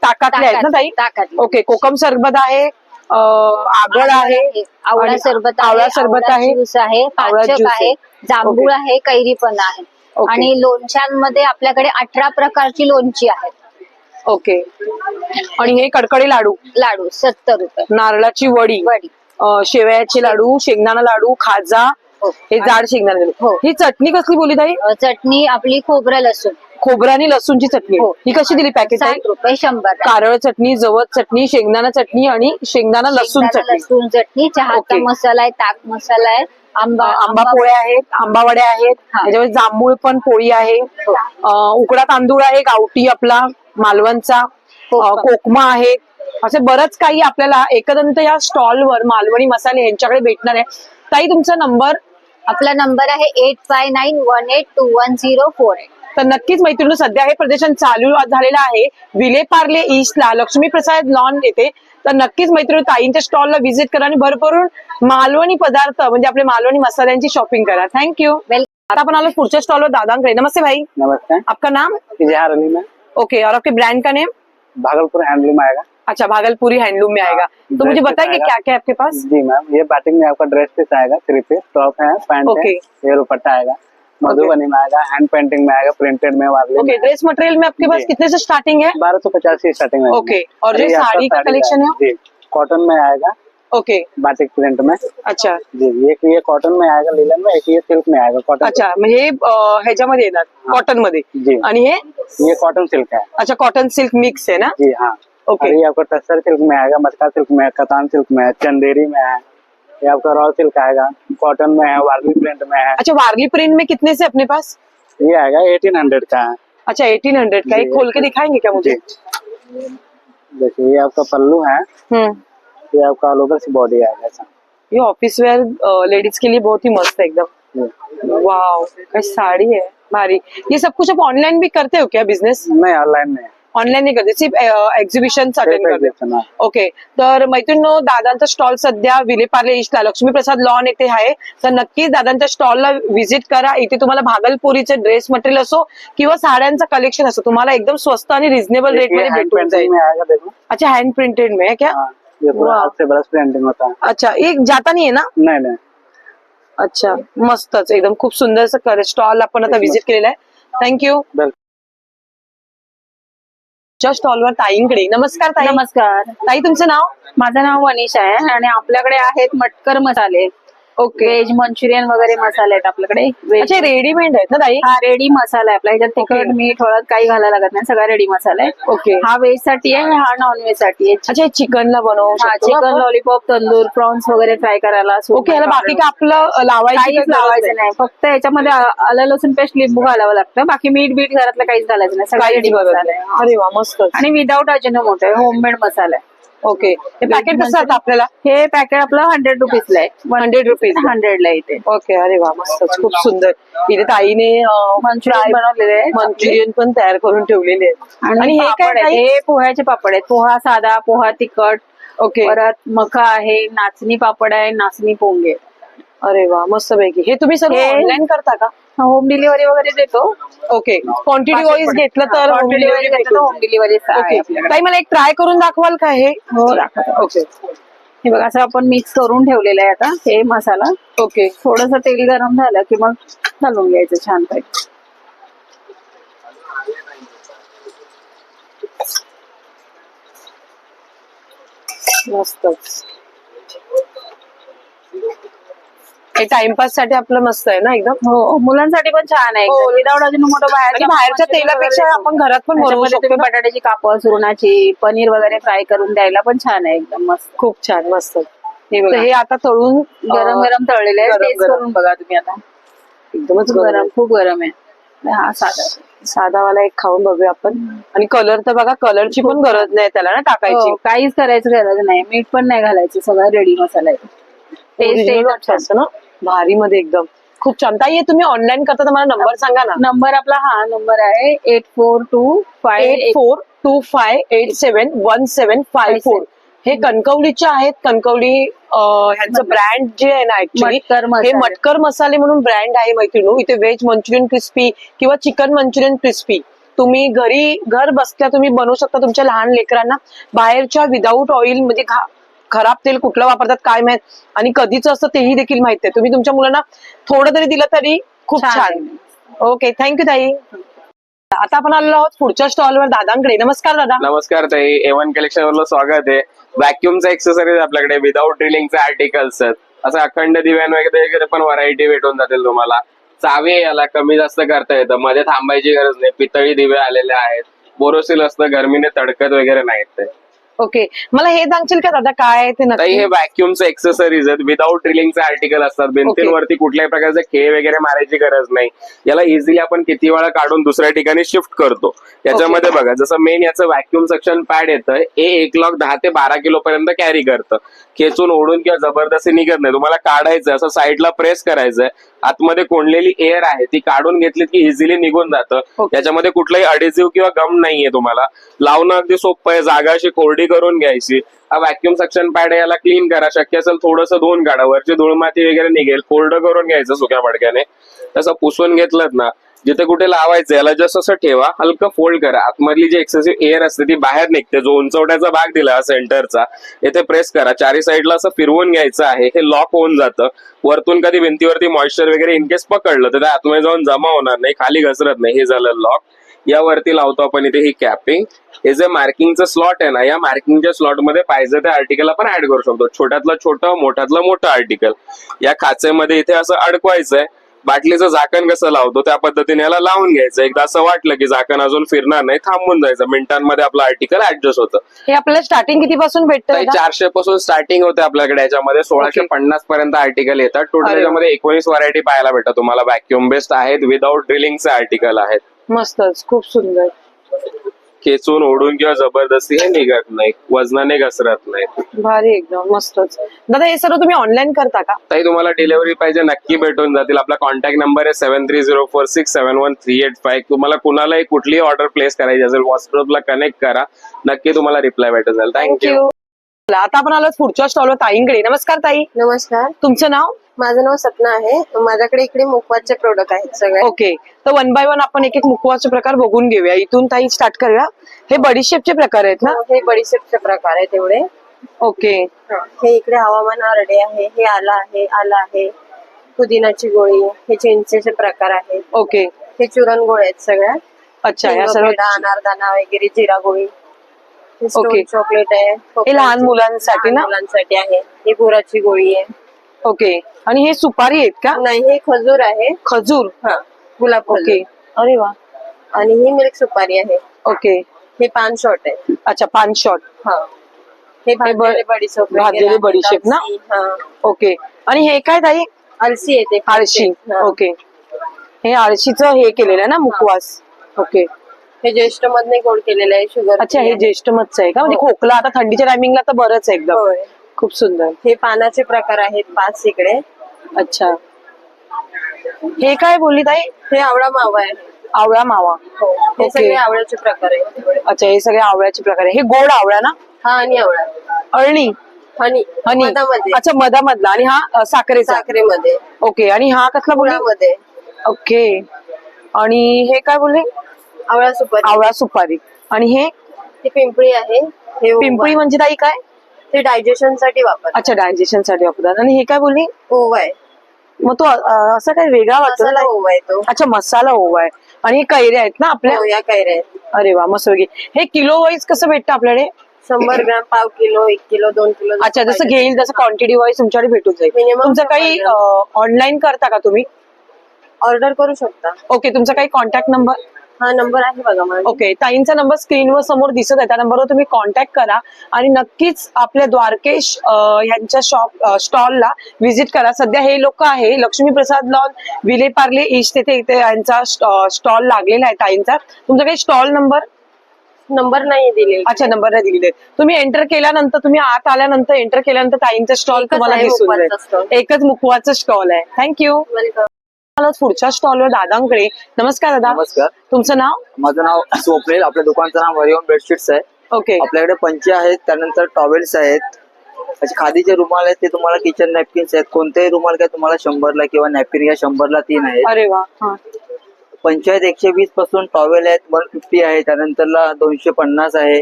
ताकातल्या आहेत ना ताई?
ताकातल्या.
ओके. कोकम सरबत आहे, आगळ आहे,
आवळा सरबत आहे.
आवळा सरबत आहे,
ज्यूस आहे.
आवळा
पाचक
ज्यूस
आहे. जांभूळ आहे. कैरी पण आहे.
ओके.
आणि लोणच्यांमध्ये आपल्याकडे 18 प्रकारची लोणची आहेत.
ओके. आणि हे कडकडे लाडू
70 रुपये.
नारळाची वडी, शेवयाचे लाडू, शेंगदाणा लाडू, खाजा, हे जाड शेंगदाणा लाडू. ही चटणी कसली बोली ताई?
चटणी आपली खोबरं लसूण.
खोबरं आणि लसूणची चटणी. ही कशी दिली पॅकेट?
60 रुपये 100.
कारळ चटणी, जवस चटणी, शेंगदाणा चटणी आणि शेंगदाणा लसूण चटणी.
चहाचा मसाला आहे. ताक मसाला आहे.
आंबा पोळ्या आहेत, आंबा वड्या आहेत, त्याच्यामध्ये जांभूळ पण पोळी आहे, उकडा तांदूळ आहे गावठी आपला मालवणचा, कोकमा आहेत. असे बरंच काही आपल्याला एकदंत या स्टॉलवर मालवणी मसाले यांच्याकडे भेटणार आहे. ताई, तुमचा नंबर?
आपला नंबर आहे 8591821048.
तर नक्कीच मैत्रिणी, सध्या हे प्रदर्शन चालू झालेलं आहे विलेपार्ले ईस्टला, लक्ष्मीप्रसाद लॉन येथे. तर नक्कीच मैत्रिणी ताईंच्या स्टॉलला व्हिजिट करा आणि भरभरून मालवणी पदार्थ म्हणजे आपले मालवणी मसाल्यांची शॉपिंग करा. थँक्यू. आता आपण आलो पुढच्या स्टॉलवर दादांकडे. नमस्ते भाई.
नमस्ते.
आपका नाम?
इजहार अली में.
ओके. और आपके ब्रांड का नेम?
भागलपुर हैंडलूम आएगा.
अच्छा, भागलपुरी हैंडलूम में आएगा. तो मुझे बताएंगे क्या क्या है आपके पास?
जी मैम, ये बाटिक में आपका ड्रेस पीस आएगा, 3 पीस, टॉप है, पैंट है, ये दुपट्टा आएगा, मधुबनी में आएगा, हैंड पेंटिंग में आएगा, प्रिंटेड में, वार्ले.
ओके. ड्रेस मटेरियल में आपके पास कितने से स्टार्टिंग है?
1250 से स्टार्टिंग है.
ओके. और जो साड़ी का कलेक्शन है?
जी, कॉटन में आएगा.
ओके.
बाटिक प्रिंट में.
अच्छा
जी, एक ये कॉटन में आएगा लिलन में, एक ये सिल्क में आएगा कॉटन.
अच्छा, म्हणजे ह्याच्यामध्ये येणार कॉटन मध्ये.
जी.
आणि
ये कॉटन सिल्क है.
अच्छा, कॉटन सिल्क मिक्स है ना?
जी हाँ.
ओके.
ये आपको टस्सर सिल्क में आएगा, मटका सिल्क में, कतान सिल्क में, चंदेरी में है. ये आपका रॉ सिल्क आएगा, कॉटन में है, वार्ली प्रिंट में है.
अच्छा, वार्ली प्रिंट में कितने से अपने पास?
ये आएगा 1800 का है.
अच्छा, 1800 का. एक खोल के दिखाएंगे क्या मुझे?
देखिए, ये आपका पल्लू है, ये आपका ऑल ओवर सी बॉडी आएगा ऐसा.
ये ऑफिस वेयर लेडीज के लिए बहुत ही मस्त है एकदम. वाव, क्या साड़ी है, भारी. ये सब कुछ आप ऑनलाइन भी करते हो क्या बिझनेस?
नहीं, ऑनलाइन नहीं.
ऑनलाईन नाही करते, सिर्फ एक्झिबिशन अटेंड करते. ओके. तर मैत्रिणींनो, दादांचा स्टॉल सध्या विलेपार्ले ईस्टला लक्ष्मीप्रसाद लॉन येथे आहे. तर नक्कीच दादांच्या स्टॉलला व्हिजिट करा. इथे तुम्हाला भागलपुरीचे ड्रेस मटेरियल असो किंवा साड्यांचं कलेक्शन असो, तुम्हाला एकदम स्वस्त आणि रिजनेबल रेट मध्ये भेटून जाईल. अच्छा, हैंड प्रिंटेड में है क्या?
ये पूरा हाथ से ब्रश प्रिंटिंग होता है.
अच्छा, एक जाता नाही है ना?
नहीं नहीं.
अच्छा, मस्तच एकदम खूप सुंदर स्टॉल आपण आता व्हिजिट केलेला आहे. थँक्यू. स्टॉलवर ताईंकडे. नमस्कार ताई.
नमस्कार
ताई, तुमचं नाव?
माझं नाव वनिश आहे आणि आपल्याकडे आहेत मटकर मसाले.
ओके.
व्हेज मंचुरियन वगैरे मसाले आहेत आपल्याकडे.
अच्छा, रेडीमेड आहेत ना ताई?
हा, रेडी मसाला आहे आपल्या ह्याच्यात. तिखट मीठ हळद काही घालायला लागत नाही, सगळा रेडी मसाला आहे.
ओके.
हा व्हेज साठी आहे, हा नॉन व्हेज साठी आहे.
अच्छा, चिकनला बनवू शकतो?
चिकन लॉलीपॉप, तंदूर, प्रॉन्स वगैरे फ्राय करायला.
ओके. याला बाकी का आपलं
लावायचं नाही, फक्त याच्यामध्ये आलं लसूण पेस्ट, लिंबू घालावं लागतं. बाकी मीठ बीट घरातलं काहीच घालायचं नाही, सगळा रेडी मसाला आहे.
अरे वा, मस्त.
आणि विदाऊट अजिनोमोटो आहे, होममेड मसाला आहे.
ओके. हे पॅकेट कसं आहे आपल्याला?
हे पॅकेट आपलं 100 रुपीजला आहे.
100 रुपीज
100 ला इथे.
ओके. अरे वा, मस्त, खूप सुंदर. इथे ताईने
मंचुरियन बनवलेले आहे,
मंचुरियन पण तयार करून ठेवलेले आहेत.
आणि हे काय आहे? हे पोह्याचे पापड आहेत. पोहा साधा, पोहा तिखट.
ओके.
परत मका आहे, नाचणी पापड आहे, नाचणी पोंगे.
अरे वा, मस्त पैकी. हे तुम्ही सर्व
हे-
ऑनलाईन करता का?
होम डिलिव्हरी वगैरे देतो.
ओके, क्वांटिटी वाईज घेतलं तर home
डिलिव्हरी
delivery
घेतलं तर होम डिलिव्हरी
ओके. ताई मला एक ट्राय करून दाखवाल का हे?
हो दाखवतो.
ओके
हे बघा असं आपण मिक्स करून ठेवलेलं आहे आता हे मसाला.
ओके.
थोडस तेल गरम झालं की मग घालून घ्यायचं छान पैकी.
मस्तच. हे टाइमपास साठी आपलं मस्त आहे ना एकदम.
हो मुलांसाठी पण छान आहे.
हो.
विदाउट अजून मोठं
आणि बाहेरच्या तेलापेक्षा आपण घरात पण बनवू
त्याच्यामध्ये
शकतो
तुम्ही
ना.
बटाट्याची कापं, सुरणाची, पनीर वगैरे फ्राय करून द्यायला पण छान आहे एकदम मस्त.
खूप छान, मस्त.
हे
तर
बघा
हे आता तळून
गरम गरम तळलेले आहे.
गरम
टेस्ट
गरम.
करून बघा तुम्ही आता.
एकदमच
गरम
गरम.
खूप गरम आहे. हा साधा
साधावाला एक खाऊन बघूया आपण. आणि कलर तर बघा, कलरची पण गरज नाही त्याला ना टाकायची.
हो, काहीच करायचं गरज नाही. मीठ पण नाही घालायचं. सगळं रेडी मसाला आहे. टेस्ट
Original
एकदम
असतं ना, भारी मध्ये एकदम. खूप छान. ताई हे तुम्ही ऑनलाईन करता तर मला नंबर सांगा ना.
नंबर आपला हा नंबर आहे 8425
8425871754. हे कणकवलीचे आहेत. कणकवली ह्यांचं ब्रँड जे आहे ना ऍक्च्युली
मटकर
हे
मसाले.
मटकर मसाले म्हणून ब्रँड आहे मैत्रिणी. इथे व्हेज मंचुरियन क्रिस्पी किंवा चिकन मंचुरियन क्रिस्पी तुम्ही घर बसल्या तुम्ही बनवू शकता तुमच्या लहान लेकरांना. बाहेरच्या विदाऊट ऑइल म्हणजे खराब तेल कुठलं वापरतात काय माहित आणि कधीच असतं तेही देखील माहित आहे. तुम्ही तुमच्या मुलांना थोडं तरी दिलं तरी खूप छान. ओके, थँक्यू ताई. आता आपण आलेलो आहोत पुढच्या स्टॉलवर दादांकडे. नमस्कार दादा.
नमस्कार ताई, A1 कलेक्शन वरलं स्वागत आहे. व्हॅक्युमचा एक्सेसरीज आपल्याकडे विदाऊट ड्रिलिंगचे आर्टिकल्स आहेत. असं अखंड दिव्यान वगैरे पण व्हरायटी भेटून जातील तुम्हाला. चावी याला कमी जास्त करता येतं, मध्ये थांबायची गरज नाही. पितळी दिवे आलेले आहेत. बोरोसिल असतं, गरमीने तडकत वगैरे नाहीत ते.
ओके, मला हे सांगशील का दादा काय आहे ते
ताई
नक्की?
हे व्हॅक्युमचे एक्सेसरीज आहेत. विदाऊट ड्रिलिंगचे आर्टिकल असतात. भिंतींवरती कुठल्याही प्रकारचे खेळ वगैरे मारायची गरज नाही. याला इझिली आपण किती वेळा काढून दुसऱ्या ठिकाणी शिफ्ट करतो. याच्यामध्ये बघा, जसं मेन याचं व्हॅक्युम सक्शन पॅड येतं, हे एक लॉक 10 ते 12 किलो पर्यंत कॅरी करतं. खेचून ओढून किंवा जबरदस्ती निघत नाही. तुम्हाला काढायचं असं साईडला प्रेस करायचंय. आतमध्ये कोंडलेली एअर आहे ती काढून घेतली की इझिली निघून जातं. याच्यामध्ये कुठलाही अडेसिव्ह किंवा गम नाहीये. तुम्हाला लावणं अगदी सोपं आहे. जागा अशी कोरडी करून घ्यायची. हा व्हॅक्युम सक्शन पॅड याला क्लीन करा. शक्य असेल थोडंसं धुवून काढा. वरची धूळमाती वगैरे निघेल. कोरडं करून घ्यायचं सुक्या फडक्याने. तसं पुसून घेतलं ना, जिथे कुठे लावायचं याला जस्ट असं ठेवा, हलकं फोल्ड करा. आतमधली जी एक्सेसिव्ह एअर असते ती बाहेर निघते. जो उंचवट्याचा भाग दिला सेंटरचा, येथे प्रेस करा. चारी साईडला असं फिरवून घ्यायचं आहे. हे लॉक होऊन जातं. वरतून कधी भिंतीवरती मॉइश्चर वगैरे इनकेस पकडलं तर त्या आतमध्ये जाऊन जमा होणार नाही, खाली घसरत नाही. हे झालं लॉक. यावरती लावतो आपण इथे ही कॅपिंग. हे जे मार्किंगचं स्लॉट आहे ना, या मार्किंगच्या स्लॉट मध्ये पाहिजे त्या आर्टिकल आपण ऍड करू शकतो. छोट्यातलं छोटं, मोठ्यातलं मोठं आर्टिकल या खाचेमध्ये इथे असं अडकवायचंय. बाटलीचं झाकण कसं लावतो त्या पद्धतीने याला लावून घ्यायचं. एकदा असं वाटलं की झाकण अजून फिरणार नाही, थांबून जायचं. मिनिटांमध्ये आपलं आर्टिकल ऍडजस्ट होतं.
हे आपल्याला स्टार्टिंग किती पासून भेटतं दादा?
400 पासून स्टार्टिंग होते आपल्याकडे. याच्यामध्ये 1650 पर्यंत आर्टिकल येतात. टोटल याच्यामध्ये 19 व्हरायटी पाहायला भेटतात तुम्हाला. व्हॅक्युम बेस्ड आहेत, विदाऊट ड्रिलिंगचे आर्टिकल आहेत.
मस्तच, खूप सुंदर.
खेचून ओढून किंवा जबरदस्ती हे निघत नाही, वजनाने घसरत नाही.
भारी एकदम, मस्तच. दादा हे सर्व तुम्ही ऑनलाईन करता का?
ताई तुम्हाला डिलिव्हरी पाहिजे नक्की भेटून जातील. आपला कॉन्टॅक्ट नंबर आहे 7304671385. तुम्हाला कुणालाही कुठलीही ऑर्डर प्लेस करायची असेल व्हॉट्सअपला कनेक्ट करा, नक्की तुम्हाला रिप्लाय भेटून जाईल. थँक्यू.
आता आपण आलो पुढच्या स्टॉलवर ताईंकडे. नमस्कार ताई.
नमस्कार.
तुमचं नाव?
माझं नाव सपना आहे. माझ्याकडे इकडे मुखवासचे प्रोडक्ट आहेत सगळे.
ओके, तर 1 बाय 1 आपण एक एक मुखवासचे प्रकार बघून घेऊया. इथून ताई स्टार्ट करूया. हे बडीशेपचे प्रकार आहेत ना?
हे बडीशेपचे प्रकार आहेत तेवढे.
ओके.
हे इकडे हवामान आरडे आहे. हे आला आहे. पुदिनाची गोळी. हे चिंचेचे प्रकार आहेत.
ओके.
हे चुरण गोळे आहेत सगळ्या.
अच्छा, या सर्व
अनारदाना वगैरे, जिरा गोळी.
ओके.
चॉकलेट आहे.
हे लहान मुलांसाठी ना?
मुलांसाठी आहे. ही गुराची गोळी आहे.
ओके. आणि हे सुपारी आहेत का?
नाही, हे खजूर आहे.
खजूर.
हा, गुलाब खजूर.
ओके. अरे वा.
आणि ही मिल्क सुपारी आहे.
ओके.
हे पान शॉट आहे.
अच्छा, पान शॉट.
हा, हे भाजलेले बडीशेप.
भाजलेले बडीशेप ना?
हा.
ओके. आणि हे काय ताई?
आळशी येते.
आळशी. ओके. हे आळशीचं हे केलेलं आहे ना मुखवास? ओके.
हे ज्येष्ठ मधने गोड केलेलं आहे. शुगर.
अच्छा, हे ज्येष्ठ मधचं आहे का? म्हणजे खोकला आता थंडीच्या टायमिंगला तर बरंच आहे एकदम.
होय.
खूप सुंदर.
हे पानाचे प्रकार आहेत 5 इकडे.
अच्छा. हे काय बोलली ताई?
हे आवळा मावा आहे.
आवळा मावा.
हे सगळे आवळ्याचे प्रकार आहेत.
अच्छा, हे सगळे आवळ्याचे प्रकार आहे. हे गोड आवळा ना?
हा, आणि आवळा.
अळणी.
हनी
हनी
मधामध्ये.
अच्छा मधामधला आणि हा साखरेचा
साखरेमध्ये
ओके आणि हा कसला बोलले
गुळामध्ये
ओके आणि हे काय बोलले
आवळा सुपारी
आवळा सुपारी आणि हे
ती पिंपळी आहे हे ओवा.
पिंपळी म्हणजे ताई काय
ते डायजेशन साठी वापर
अच्छा डायजेशन साठी वापरतात आणि हे काय बोलली
ओवा आहे
मग तो असा काय वेगळा वाटतो
मसाला ओवा आहे तो
अच्छा मसाला ओवा आहे आणि हे कैऱ्या आहेत ना आपल्या
हो, या कैऱ्या आहेत
अरे वा मस्त वेगळी हे किलो वाईज कसं भेटतं आपल्याकडे
100 ग्रॅम पाव किलो 1 किलो 2 किलो
अच्छा जसं घेईल तसं क्वांटिटी वाईज तुमच्याकडे भेटून जाईल
Minimum
तुमचं काही
100
ऑनलाईन करता का तुम्ही
ऑर्डर करू शकता
ओके तुमचा काही कॉन्टॅक्ट नंबर
हा नंबर आहे बघा माझा
ओके ताईंचा नंबर स्क्रीनवर समोर दिसत आहे त्या नंबरवर तुम्ही कॉन्टॅक्ट करा आणि नक्कीच आपल्या द्वारकेश यांच्या स्टॉलला व्हिजिट करा सध्या हे लोक आहे लक्ष्मी प्रसाद लॉन विलेपार्ले ईस्ट इथे यांचा स्टॉल लागलेला आहे ताईंचा तुमचा काही स्टॉल
नंबर नाही दिले
अच्छा नंबर नाही दिलेले तुम्ही एंटर केल्यानंतर तुम्ही आत आल्यानंतर एंटर केल्यानंतर ताईंचा स्टॉल
एकच
तुम्हाला
आहे
दिसून
मुखवासचा
जाईल
stall.
एकच मुखवाचा स्टॉल आहे थँक्यू
वेलकम
पुढच्या स्टॉलवर दादांकडे नमस्कार दादा
नमस्कार
तुमचं नाव
माझं नाव स्वप्नील आपल्या दुकानचं नाव हरिओम बेडशीट्स आहे
ओके
आपल्याकडे पंचे आहेत त्यानंतर टॉवेल्स आहेत असे खादीचे रुमाल आहेत ते तुम्हाला किचन नॅपकिन्स आहेत कोणतेही रुमाल घ्या तुम्हाला 100ला किंवा नॅपकिन घ्या 100ला 3 आहेत
अरे वा हा
पंचे आहेत 120 पासून टॉवेल आहेत 150 आहे त्यानंतरला 250 आहे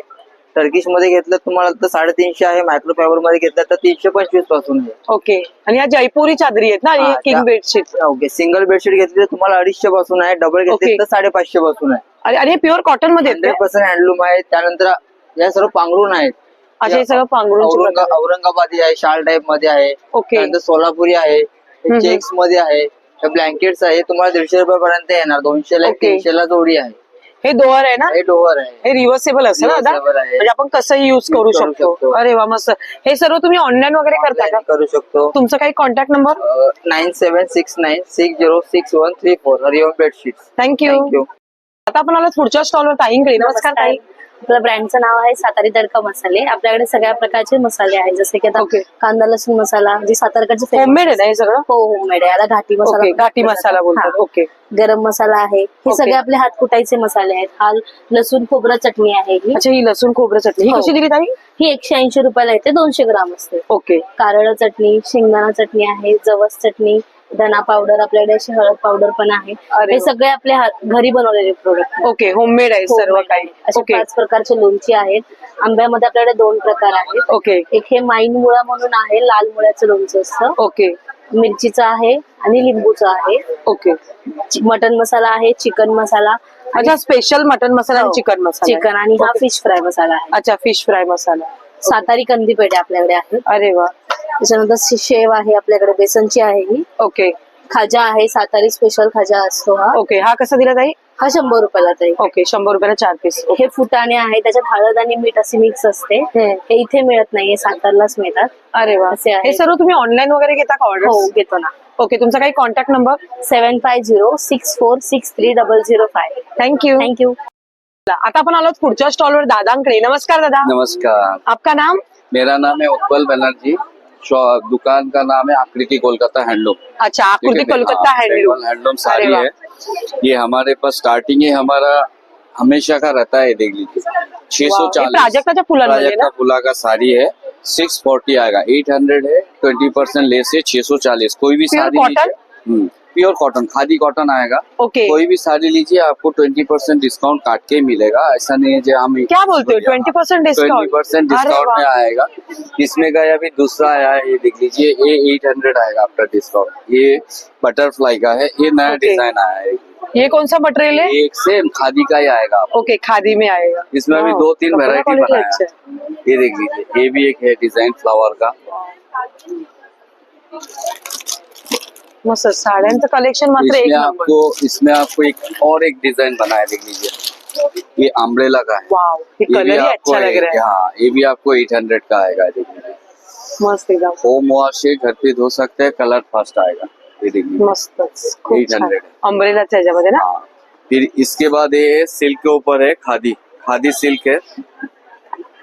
टर्किश मध्ये घेतलं तुम्हाला तर 350 आहे मायक्रोफायबर मध्ये घेतलं तर 325 पासून आहे
ओके आणि ह्या जयपुरी चादरी आहेत ना आणि king bedsheet
okay single bedsheet घेतली तर तुम्हाला 250 पासून आहे डबल घेतली तर 550 पासून आहे
आणि हे प्युअर कॉटन मध्ये आहेत का?
100% हँडलूम आहे त्यानंतर या सर्व पांघरून आहेत
अच्छा हे सगळं पांघरूण
औरंगाबादी आहे शाल टाईप मध्ये आहे
ओके
त्यानंतर सोलापुरी आहे चेक्स मध्ये आहे ब्लँकेट्स आहे तुम्हाला 150 रुपयापर्यंत येणार 200 ला
Okay.
300 ला जोडी आहे
हे डोअर आहे ना
हे डोअर आहे
हे रिव्हर्सेबल असतं ना दादा
Reversible आहे.
म्हणजे आपण कसंही युज करू
करू
शकतो
शकतो.
अरे वा मस्त हे सर्व तुम्ही ऑनलाईन वगैरे करता का
करू शकतो
तुमचा काही कॉन्टॅक्ट नंबर
9769606134 हरिओम बेडशीट्स
थँक्यू
थँक्यू
आता आपण आलो पुढच्या स्टॉलवर ताईंकडे नमस्कार ताई
आपल्या ब्रँडचं नाव आहे सातारी तडका मसाले आपल्याकडे सगळ्या प्रकारचे मसाले आहेत जसे की आता
Okay.
कांदा लसूण मसाला जे सातारकडचे
होममेड आहे ना हे सगळं
हो होममेड आहे याला घाटी मसाला
ओके घाटी मसाला बोलतात
हा.
ओके
गरम मसाला आहे हे
Okay.
सगळे आपले हात कुटायचे मसाले आहेत हा लसूण खोबरं चटणी आहे ही
अच्छा ही लसूण खोबरं चटणी ही
हो.
कशी दिली ताई
ही 180 रुपयाला येते 200 ग्राम असते
ओके
कारळ चटणी शेंगदाणा चटणी आहे जवस चटणी धना पावडर आपल्याकडे अशी हळद पावडर पण आहे
अरे
हे
वा.
सगळे आपले घरी बनवलेले प्रोडक्ट
ओके होममेड आहे सर्व काही
असे
ओके
5 प्रकारचे लोणची आहेत आंब्यामध्ये आपल्याकडे 2 प्रकार आहेत
ओके
एक हे माईन मुळा म्हणून आहे लाल मुळ्याचं लोणचं असतं
ओके
मिरचीचं आहे आणि लिंबूचं आहे
ओके
मटन मसाला आहे चिकन मसाला
अच्छा स्पेशल मटन मसाला आणि चिकन मसाला
चिकन आणि हा फिश फ्राय मसाला आहे
अच्छा फिश फ्राय मसाला
सातारी कंदी पेढे आपल्याकडे आहे
अरे वा
त्याच्यानंतर शेव आहे आपल्याकडे बेसनची आहे ही
ओके
खाजा आहे सातारी स्पेशल खाजा असतो हा
ओके हा कसा दिला ताई
हा 100 रुपयाला ताई
ओके 100 रुपयाला 4 पीस
हे फुटाणे आहे त्याच्यात हळद आणि मीठ अशी मिक्स असते हे इथे मिळत नाहीये सातारलाच मिळतात
अरे वा
असे आहे.
हे सर्व तुम्ही ऑनलाईन वगैरे घेता का
हो
ऑर्डर
घेतो ना
ओके तुमचा काही कॉन्टॅक्ट नंबर
7506463005
थँक्यू
थँक्यू
आता आपण आलो पुढच्या स्टॉलवर दादांकडे नमस्कार दादा
नमस्कार
आपका नाम
मेरा नाम है उत्पल बनर्जी दुकान का नाम है आकृति कोलकाता हैंडलूम
अच्छा आकृति कोलकाता हैंडलूम
हैंडलूम साड़ी
अरे वाह।
है ये हमारे पास स्टार्टिंग है हमारा हमेशा का रहता है देख लीजिए
वाव, हे
640
प्राजक्ताच्या फुलांमध्ये
प्राजक्ता
ना
फुला का साड़ी है 640 आएगा 800 है 20% लेस है 640 कोई भी
Pure
sari
cotton?
Pure cotton khadi cotton आएगा
ओके
कोई भी साड़ी लीजिए आपको 20% डिस्काउंट काट के मिलेगा ऐसा नहीं है जो हम
क्या बोलते हो 20% डिस्काउंट
20% डिस्काउंट में आएगा इसमें का अभी दूसरा आया है ये देख लीजिए ये 800 आएगा आफ्टर डिस्काउंट ये बटरफ्लाई का है ये नया
Okay.
डिजाइन आया है
ये कौन सा मटेरियल है
एक सेम खादी का ही आएगा
ओके खादी में आएगा
इसमें अभी
वाव,
2-3
कपड़ा
वैरायटी
quality
बनाया
अच्छा
है ये देख लीजिए ये भी एक है डिजाइन फ्लावर का
मस्त साड्यांचं कलेक्शन मात्र एक नंबर
इसमें आपको एक डिजाइन बनाया देख लीजिए ये अम्ब्रेला का है
वाव ये
ये भी
कलर ही
आपको
अच्छा लग रहा है
हाँ ये भी आपको 800 का आएगा देख लीजिए
मस्त एकदम
होम वॉश से घर पे धो सकते हैं कलर फर्स्ट आएगा ये देखिए
मस्तच खूप छान
800
अम्ब्रेलाच्या ह्याच्यामध्ये ना
हाँ फिर इसके बाद ये सिल्क के ऊपर है खादी खादी सिल्क है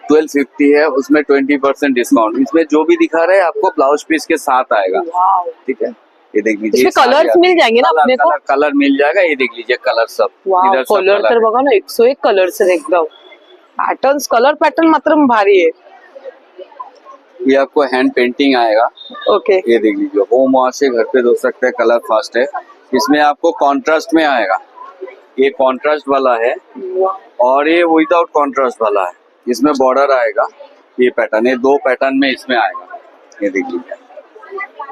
1250 है उसमें 20% डिस्काउंट इसमें जो भी दिखा रहे हैं आपको ब्लाउज पीस के साथ आएगा
वाव
ठीक है ये देख लीजिए
इसमें कलर्स मिल जाएंगे ना अपने को
कलर मिल जाएगा ये देख लीजिए कलर सब
वाव
इधर सब
कलर तर बघा ना 101 कलर्स एकदम पॅटर्न्स कलर पॅटर्न मात्र भारी आहे
ये आपको हैंड पेंटिंग आएगा।
ओके,
ये देख लीजिए, होम वॉश से घर पे धो सकते हैं, कलर फास्ट है। इसमें आपको कॉन्ट्रास्ट में आएगा, ये कॉन्ट्रास्ट वाला है और ये विदाउट कॉन्ट्रास्ट वाला है। इसमें बॉर्डर आएगा, ये पैटर्न, ये 2 पैटर्न में इसमें आएगा। ये देख लीजिए,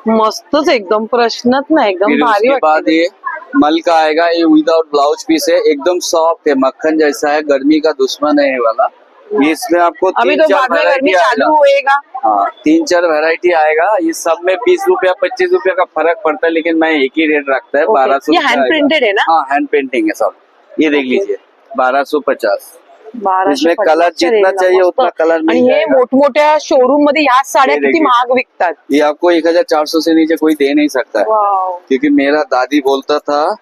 मस्तच एकदम, प्रश्नच नाही, एकदम
फिर
भारी
उसके बाद ये मल का आएगा, ये विदाउट ब्लाउज पीस है, एकदम सॉफ्ट है, मक्खन जैसा है, गर्मी का दुश्मन है ये वाला। ये इसमें आपको
अभी तो
3-4
बाद में गर्मी
वैरायटी
चालू
आएगा।
होएगा।
हाँ, 3-4 वैरायटी आएगा। ये सब में 20 रुपया 25 रुपया का फर्क पड़ता है, लेकिन मैं एक ही रेट रखता है, 1200।
ये हैंड प्रिंटेड है ना?
हाँ, हैंड पेंटिंग है सब। ये देख लीजिए, 1250।
1250
इसमें कलर जितना चाहिए उतना कलर
आणि
मिल
हे
जाएगा।
मोठमोठ्या शोरूम मध्ये ह्या साड्या
ये
किती
देखिए।
महाग विकतात।
ये आपको 1400 से नीचे कोई दे नहीं सकता है,
वाव,
क्योंकि मेरा दादी बोलता था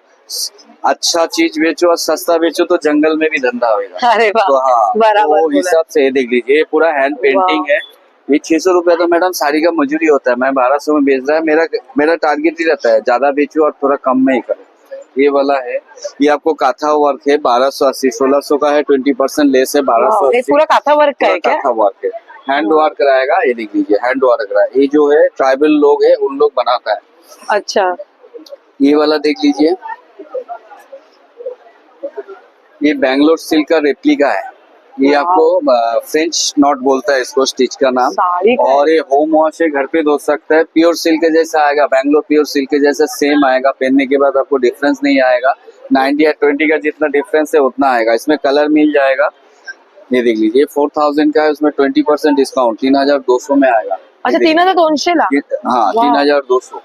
अच्छा चीज बेचो और सस्ता बेचो तो जंगल में भी धंधा होगा।
अरे वाह,
तो हाँ,
बराबर
वो
बोला।
हिसाब से ये देख लीजिए, ये पूरा हैंड पेंटिंग है। ये 600 रुपया तो मैडम साड़ी का मजूरी होता है, मैं 1200 में बेच रहा है। मेरा टारगेट ही रहता है ज्यादा बेचूं और थोड़ा कम में ही करूँ। ये वाला है, ये आपको काथा वर्क है, 1280। 1600 का है, 20% लेस है,
वाव, ये
1280।
पूरा काथा वर्क का है क्या?
काथा वर्क है, हैंड वर्क कराएगा। ये देख लीजिए, हैंड वर्क करा है। ये जो है ट्राइबल लोग है, उन लोग बनाता है।
अच्छा,
ये वाला देख लीजिए, ये बैंगलोर सिल्क का रेप्लिका है। ये आपको फ्रेंच नॉट बोलता है इसको, स्टिच का नाम।
साड़ी का
और ये होम वॉश है, घर पे धो सकता है। प्योर सिल्क जैसा आएगा, बैंगलोर प्योर सिल्क जैसा सेम आएगा। पहनने के बाद आपको डिफरेंस नहीं आएगा, 90 या 20 का जितना डिफरेंस है उतना आएगा। इसमें कलर मिल जाएगा। ये देख लीजिए, 4000 का है, उसमें 20% डिस्काउंट 3200 में आएगा।
अच्छा, 3200 ला।
हाँ, 3200।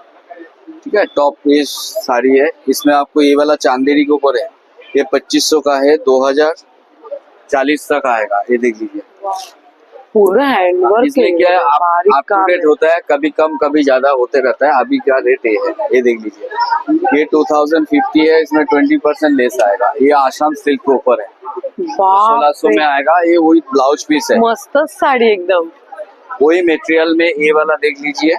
ठीक है, टॉप ये साड़ी है। इसमें आपको ये वाला चांदेरी के ऊपर है, ये 2500 का है, 2040 तक आएगा। ये देख लीजिए,
पूरा हैंड वर्क।
इसमें क्या है, आप टू रेट होता है, कभी कम कभी ज्यादा होते रहता है। अभी क्या रेट ये है, ये देख लीजिए, ये 2050 है, इसमें 20% लेस आएगा। ये आसाम सिल्क के ऊपर है, 1600 में आएगा। ये वही ब्लाउज पीस है,
मस्त साड़ी एकदम।
वही मटेरियल में। ये वाला देख लीजिए,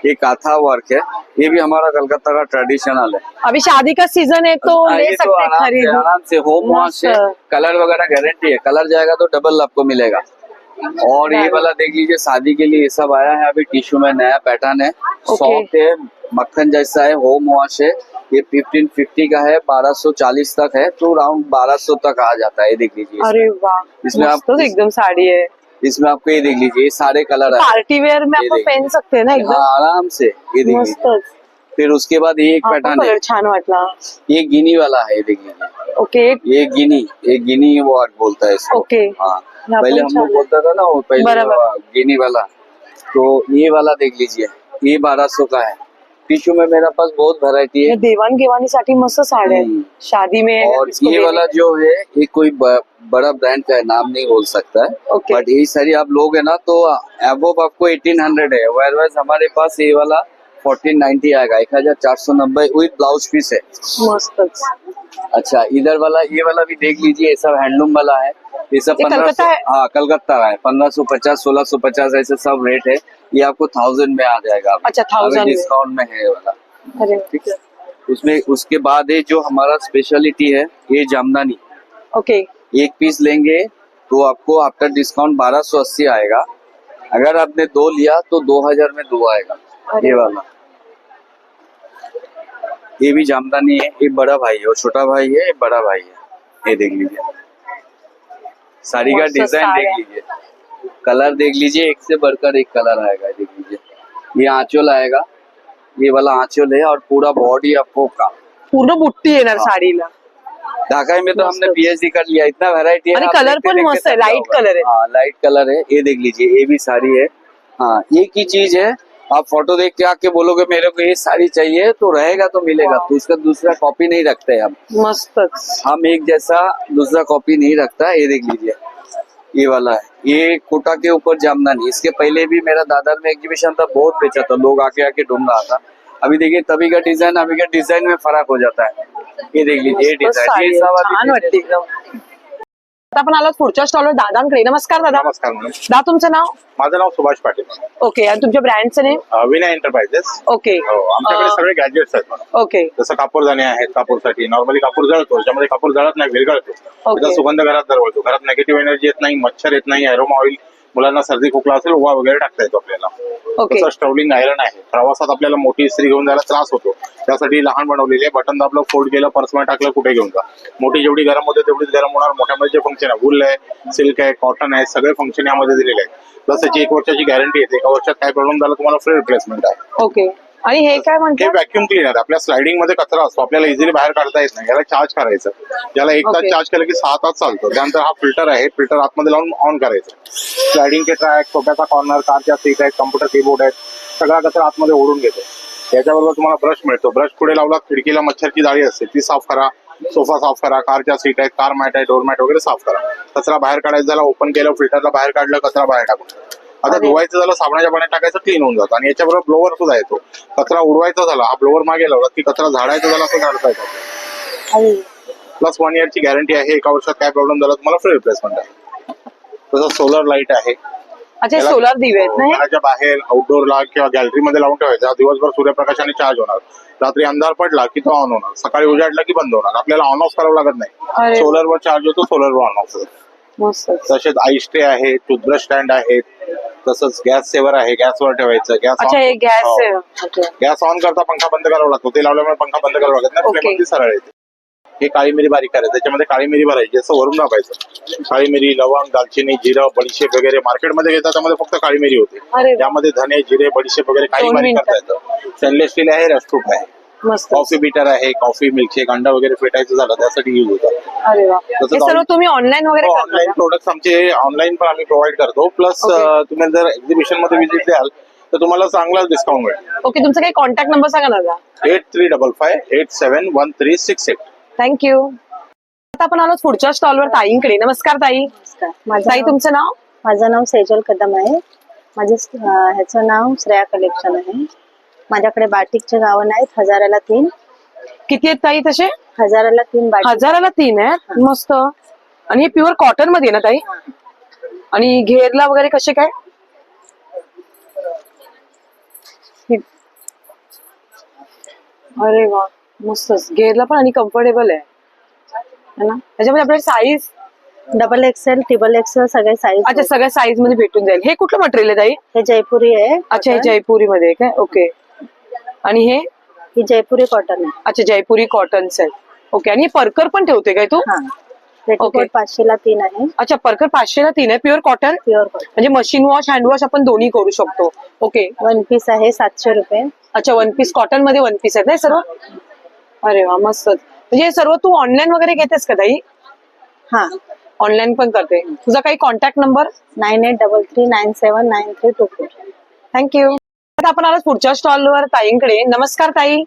ये काथा वर्क है, ये भी हमारा कलकत्ता का ट्रेडिशनल है।
अभी शादी का सीजन है तो ले
ये तो
सकते हैं खरीद।
आराम से होम वॉश है, कलर वगैरह गारंटी है। कलर जाएगा तो डबल आपको मिलेगा। और ये वाला देख लीजिए, शादी के लिए ये सब आया है अभी, टिश्यू में नया पैटर्न है, सॉफ्ट है, मक्खन जैसा है, होम वॉश है। ये 1550 का है, 1240 तक है, तो राउंड 1200 तक आ जाता है। ये देख लीजिए,
अरे वाह,
इसमें आप
मस्त एकदम साड़ी है।
इसमें आपको ये देख लीजिए, ये सारे कलर है,
पार्टी वेयर में
ये
आपण
देखिए।
पहन सकते हैं ना एकदम।
हाँ, आराम से। ये देख लीजिए,
मस्तच।
फिर उसके बाद ये एक पैटर्न है,
कलर छान वाटला।
ये गिनी वाला है। ये देख लीजिए,
ओके,
ये गिनी वर्क बोलता है इसको।
ओके,
हाँ,
यहाँ
पहले
पण
हम
छान
लोग
है।
बोलता था ना वो पहले
बराबर।
गिनी वाला। तो ये वाला देख लीजिए, ये 1200 का है। टिश्यू में मेरे पास बहुत वैरायटी है।
हे देवाणघेवाणीसाठी मस्त साड्या आहेत, शादी में।
और
इसको
ये
देने-
वाला जो है, ये कोई बड़ा ब्रांड का है, नाम नहीं बोल सकता है,
ओके।
बट ये सारी आप लोग है ना तो अबव आपको 1800 है। वेरवाइज हमारे पास ये वाला 1490 आएगा, 1490 विद ब्लाउज पीस है।
मस्तच।
अच्छा, इधर वाला ये वाला भी देख लीजिए, ये सब हैंडलूम वाला है। ये सब
ये
1500,
कलकत्ता है?
हाँ कलकत्ता का है, 1550 1650 ऐसे सब रेट है। ये आपको 1000 में आ जाएगा।
अच्छा, 1000 में।
डिस्काउंट में है ये वाला।
अरे
ठीक है, उसमें उसके बाद ये जो हमारा स्पेशलिटी है, ये जामदानी,
ओके,
एक पीस लेंगे तो आपको आफ्टर डिस्काउंट 1280 आएगा। अगर आपने 2 लिया तो 2000 में 2 आएगा। ये वाला, ये भी जामदानी है। ये बड़ा भाई है और छोटा भाई है, ये बड़ा भाई है। ये देख लीजिए, साड़ी का
मस्त
डिजाइन
साड़ी
देख
है।
लीजिए, कलर देख लीजिए, एक से बढ़कर एक कलर आएगा। देख लीजिए, ये आंचल आएगा, ये वाला आंचल है, और पूरा बॉडी आपको का
पूर्ण बुट्टी येणार साडीला।
ढाकाई में तो हमने पीएचडी कर लिया, इतना वैरायटी है।
आणि
आप
कलर
देखते
पण
देखते
मस्त है,
थक
लाइट
जाओगे।
कलर है।
हाँ, लाइट कलर है। ये देख लीजिए, ये भी साड़ी है। हाँ, एक ही चीज है, आप फोटो देख के आके बोलोगे मेरे को ये साड़ी चाहिए तो रहेगा तो मिलेगा, तो उसका दूसरा कॉपी नहीं रखते हम।
मस्तच।
हम एक जैसा दूसरा कॉपी नहीं रखता। ये देख लीजिए, ये वाला है, ये कोटा के ऊपर जामदानी। इसके पहले भी मेरा दादर में एग्जीबिशन था, बहुत बेचा था, लोग आके आके ढूंढ रहा था। अभी देखिए, तभी का डिजाइन अभी का डिजाइन में फर्क हो जाता है। ये देख लीजिए, ये
मस्त
डिजाइन,
साडी
ये
आहे,
सब
छान
अभी
वाटते एकदम। आता आपण आलो पुढच्या स्टॉलवर दादांकडे। नमस्कार दादा।
नमस्कार मॅडम,
दादा, तुमचं नाव?
माझं नाव सुभाष पाटील.
ओके, आणि तुमच्या ब्रँडचं नेम?
विनय एंटरप्राइजेस.
ओके,
हो, आमच्याकडे सगळे गॅजेट्स आहेत मॅडम.
ओके,
जसं कापूरदाणे आहेत कापूरसाठी. नॉर्मली कापूर जळतो, त्याच्यामध्ये कापूर जळत नाही, विरघळतो.
ओके.
त्याचा सुगंध घरात दरवळतो. घरात निगेटिव्ह एनर्जी येत नाही, मच्छर येत नाही, अरोमा ऑइल मुलांना सर्दी खोकला असेल ओवा वगैरे टाकता येतो आपल्याला.
ओके.
तसं स्टवलिंग आयरन आहे. प्रवासात आपल्याला मोठी इस्त्री घेऊन जायला त्रास होतो, त्यासाठी लहान बनवलेली आहे. बटन दाबलं, फोल्ड केलं, पर्समध्ये टाकलं, कुठे घेऊन जा. मोठी जेवढी गरम होते तेवढीच गरम होणार. मोठ्यामध्ये जे फंक्शन आहे, वूल आहे, सिल्क आहे, कॉटन आहे, सगळे फंक्शन यामध्ये दिलेले आहेत. प्लस त्याची 1 वर्षाची गॅरंटी येते. 1 वर्षात काय प्रॉब्लेम झाला तुम्हाला फ्री रिप्लेसमेंट आहे.
ओके. आणि हे काय
हे
म्हणतात?
Vacuum cleaner. आपल्या स्लायडिंग मध्ये कचरा असतो, आपल्याला इझिली बाहेर काढता येत नाही. याला चार्ज करायचं, याला 1 तास
Okay.
चार्ज केलं की 6 तास चालतो. त्यानंतर हा फिल्टर आहे, फिल्टर आतमध्ये लावून ऑन करायचं. स्लायडिंगचे ट्रॅक, छोट्याचा कॉर्नर, कारच्या सीट आहेत, कम्प्युटर कीबोर्ड आहेत, सगळा कचरा आतमध्ये ओढून घेतो. त्याच्याबरोबर तुम्हाला ब्रश मिळतो. ब्रश पुढे लावला, खिडकीला मच्छरची जाळी असते ती साफ करा, सोफा साफ करा, कारच्या सीट आहेत, कार मॅट आहे, डोर मॅट वगैरे साफ करा. कचरा बाहेर काढायचा झाला, ओपन केलं, फिल्टरला बाहेर काढलं, कचरा बाहेर टाकून. आता धुवायचं झालं, साबणाच्या पाण्यात टाकायचं, क्लीन होऊन जातं. आणि याच्याबरोबर ब्लोअर सुद्धा येतो. कचरा उडवायचा झाला, हा ब्लोअर मागे लावला की कचरा झाडायचा झाला असं झाडता येतो. प्लस 1 इयरची गॅरंटी आहे. 1 वर्षात काय प्रॉब्लेम झाला तुम्हाला फ्री रिप्लेसमेंट आहे. तसं सोलर लाईट आहे.
अच्छा, सोलार दिवे आहेत ना हे?
घराच्या बाहेर आउटडोरला किंवा गॅलरीमध्ये लावून ठेवायचा. दिवसभर सूर्यप्रकाशाने चार्ज होणार. रात्री अंधार पडला की तो ऑन होणार, सकाळी उजाडला की बंद होणार. आपल्याला ऑन ऑफ करावं लागत नाही.
अरे.
सोलरवर चार्ज होतो, सोलरवर ऑन ऑफ होतो.
मस्त.
तसेच आईस ट्रे आहे, टूथब्रश स्टँड आहेत, तसंच गॅस सेवर आहे, गॅसवर ठेवायचं.
अच्छा, हे गॅस
गॅस ऑन करता पंखा बंद करावा लागतो. ते लावल्यामुळे पंखा बंद करावा लागत नाही, फ्लेम अगदी सरळ येते. हे काळी मिरी बारीक करायचं, त्याच्यामध्ये काळी मिरी भरायची, असं वरून दाबायचं. काळी मिरी, लवंग, दालचिनी, जिरं, बडीशेप वगैरे मार्केटमध्ये घेतात, त्यामध्ये फक्त काळी मिरी होते. त्यामध्ये धने, जिरे, बडीशेप वगैरे काही बारीक करता येतं. स्टेनलेस स्टील आहे, रस्टूप आहे. कॉफी बीटर आहे, कॉफी मिल्कशेक, अंडा वगैरे फेटायचं झालं त्यासाठी युज होतात.
अरे वा. हे सर्व तुम्ही ऑनलाईन वगैरे करता
ऑनलाईन
का?
प्रोडक्ट्स आमचे ऑनलाईन पण आम्ही प्रोव्हाइड करतो. प्लस तुम्ही जर एक्झिबिशन मध्ये व्हिजिट द्याल तर तुम्हाला चांगला डिस्काउंट मिळेल.
ओके, तुमचा काही कॉन्टॅक्ट नंबर सांगा ना.
8355871368.
थँक्यू. आता आपण आलो पुढच्या स्टॉलवर ताईंकडे. नमस्कार ताई. ताई, तुमचं नाव?
माझं नाव सेजल कदम आहे. ह्याचं नाव श्रेया कलेक्शन आहे. माझ्याकडे बाटिकचे गावन आहेत, 1000ला 3.
किती आहेत ताई तसे?
1000ला 3 बाटिक.
1000ला 3 आहेत. मस्त. आणि हे प्युअर कॉटन मध्ये ना ताई? आणि घेरला वगैरे कसे काय? अरे वा, मस्तच. घेरला पण आणि कम्फर्टेबल आहे ना. त्याच्यामध्ये आपल्याला size
double XL, triple XL सगळे साईज.
अच्छा, सगळ्या साईज मध्ये भेटून जाईल. हे कुठलं मटेरियल आहे ताई?
हे जयपुरी आहे.
अच्छा, हे जयपुरी मध्ये काय? ओके. आणि हे?
ही जयपुरी कॉटन आहे.
अच्छा, जयपुरी कॉटन्स आहे. ओके. आणि परकर पण ठेवते काय तू?
पेटीकोट 500ला 3 आहे.
अच्छा, परकर 500ला 3 आहे. Pure cotton?
Pure cotton.
म्हणजे मशीन वॉश, हँड वॉश आपण दोन्ही करू शकतो. ओके.
1 पीस आहे 700 रुपये.
अच्छा, 1 पीस कॉटन मध्ये 1 पीस आहेत ना सर्व? अरे वा, मस्त. म्हणजे हे सर्व तू ऑनलाईन वगैरे घेतेस का ताई?
हा,
ऑनलाईन पण करते. तुझा काही कॉन्टॅक्ट नंबर?
9833979324.
थँक्यू. आता आपण आलो पुढच्या स्टॉलवर ताईंकडे. नमस्कार ताई.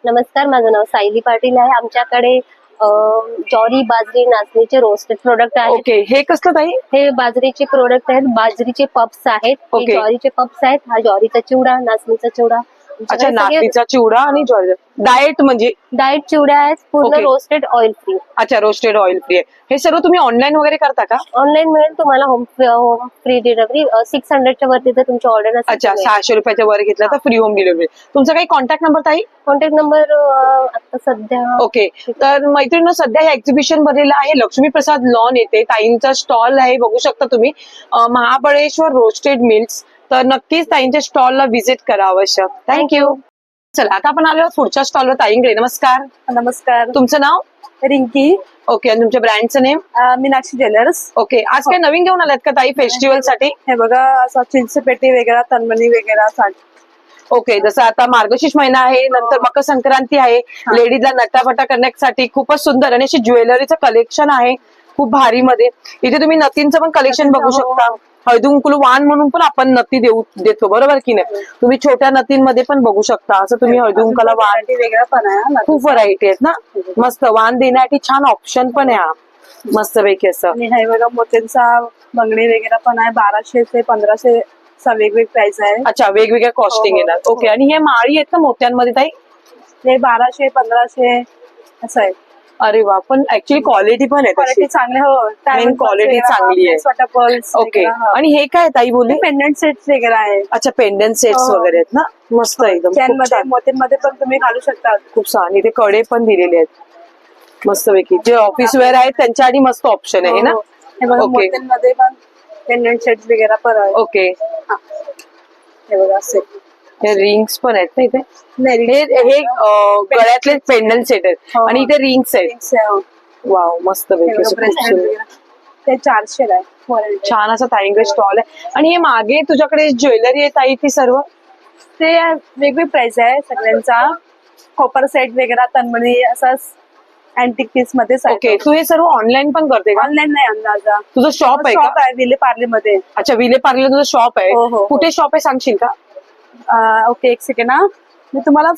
नमस्कार, माझं नाव सायली पाटील आहे. आमच्याकडे ज्वारी, बाजरी, नाचणीचे रोस्टेड प्रोडक्ट आहेत.
ओके. हे कसलं ताई?
हे बाजरीचे प्रोडक्ट आहेत. बाजरीचे पप्स आहेत. हे ज्वारीचे पप्स आहेत. हा ज्वारीचा चिवडा, नाचणीचा चिवडा.
अच्छा, नाचणीचा चिवडा आणि ज्वारी. डाएट म्हणजे?
डाएट चिवडा आहेत, पूर्ण रोस्टेड ऑइल फ्री.
अच्छा, रोस्टेड ऑइल फ्री आहे. हे सर्व तुम्ही ऑनलाईन वगैरे करता का?
ऑनलाईन मिळेल तुम्हाला. होम फ्री डिलिव्हरी 600च्या वरती जर तुमची ऑर्डर असेल.
अच्छा, 600 रुपयाच्या वर घेतला तर फ्री होम डिलिव्हरी. तुमचा काही कॉन्टॅक्ट नंबर ताई?
कॉन्टॅक्ट नंबर आता सध्या.
ओके. तर मैत्रिणी, सध्या हे एक्झिबिशन भरलेलं आहे. लक्ष्मी प्रसाद लॉन येथे ताईंचा स्टॉल आहे, बघू शकता तुम्ही. Mahabaleshwar roasted mills. तर नक्कीच ताईंच्या स्टॉलला व्हिजिट करा अवश्य. थँक्यू. चला, आता आपण आलो पुढच्या स्टॉलवर ताईंकडे. नमस्कार.
नमस्कार.
तुमचं नाव?
रिंकी.
ओके. आणि तुमच्या ब्रँडचं नेम?
मीनाक्षी ज्वेलर्स.
ओके. आज काय नवीन घेऊन आलात का ताई फेस्टिवल साठी?
हे बघा, असा चिंचपेटी वगैरे, तन्मणी वगैरे.
ओके. जसं आता मार्गशीर्ष महिना आहे, नंतर मकर संक्रांती आहे, लेडीजला नटाफटा करण्यासाठी खूपच सुंदर आणि अशी ज्वेलरीचं कलेक्शन आहे खूप भारी मध्ये. इथे तुम्ही नथींचं पण कलेक्शन बघू शकता. हळदीकुंकू वाण म्हणून पण आपण नथी देतो, बरोबर की नाही? तुम्ही छोट्या नथींमध्ये पण बघू शकता. असं तुम्ही हळदीकुंकाला वाण
वेगळा पण आहे.
खूप व्हरायटी आहेत ना. मस्त. वाण देण्यासाठी छान ऑप्शन पण आहे हा, मस्त पैकी असं.
आणि हे बघा, मोत्यांचा बंगडी वगैरे पण आहे. 1200 ते 1500 वेगवेगळी प्राइस आहे.
अच्छा, वेगवेगळ्या कॉस्टिंग येणार. ओके. आणि हे माळी आहेत का मोत्यांमध्ये ताई?
हे 1200, 1500 असं आहे.
अरे वा, पण ऍक्च्युअली क्वालिटी पण आहे.
क्वालिटी चांगली. हो,
क्वालिटी चांगली आहे. ओके. आणि हे काय ताई बोलले?
पेंडंट सेट्स वगैरे आहे.
अच्छा, पेंडंट सेट्स वगैरे आहेत ना. मस्त एकदम.
मोत्यांमध्ये पण तुम्ही घालू शकता.
खूप छान. इथे कडे पण दिलेले आहेत मस्त पैकी. जे ऑफिस वेअर आहेत त्यांच्यासाठी मस्त ऑप्शन आहे ना.
मोत्यांमध्ये पण
पेंडेंट सेट्स वगैरे पण आहे.
ओके,
हे बघा असे
हे रिंग्स पण आहेत ना इथे.
नाही,
हे गळ्यातले पेंडल सेट आहेत आणि इथे रिंग्स आहेत. वाव, मस्त पैकी
ते 400 आहे. 400.
छान असा ताईंकडे स्टॉल आहे. आणि हे मागे तुझ्याकडे ज्वेलरी आहे ताई, ती सर्व
ते वेगळी प्राइस आहे सगळ्यांचा. कॉपर सेट वगैरे तन्मणी असं अँटिक पीस मध्ये.
ओके, तू हे सर्व ऑनलाईन पण करते का?
ऑनलाईन नाही अंदाजा.
तुझं शॉप आहे का?
शॉप आहे विले पार्ले मध्ये.
अच्छा, विले पार्ले तुझं शॉप आहे.
हो, हो.
कुठे शॉप आहे सांगशील का?
ओके, एक सेकंड ना, मी तुम्हाला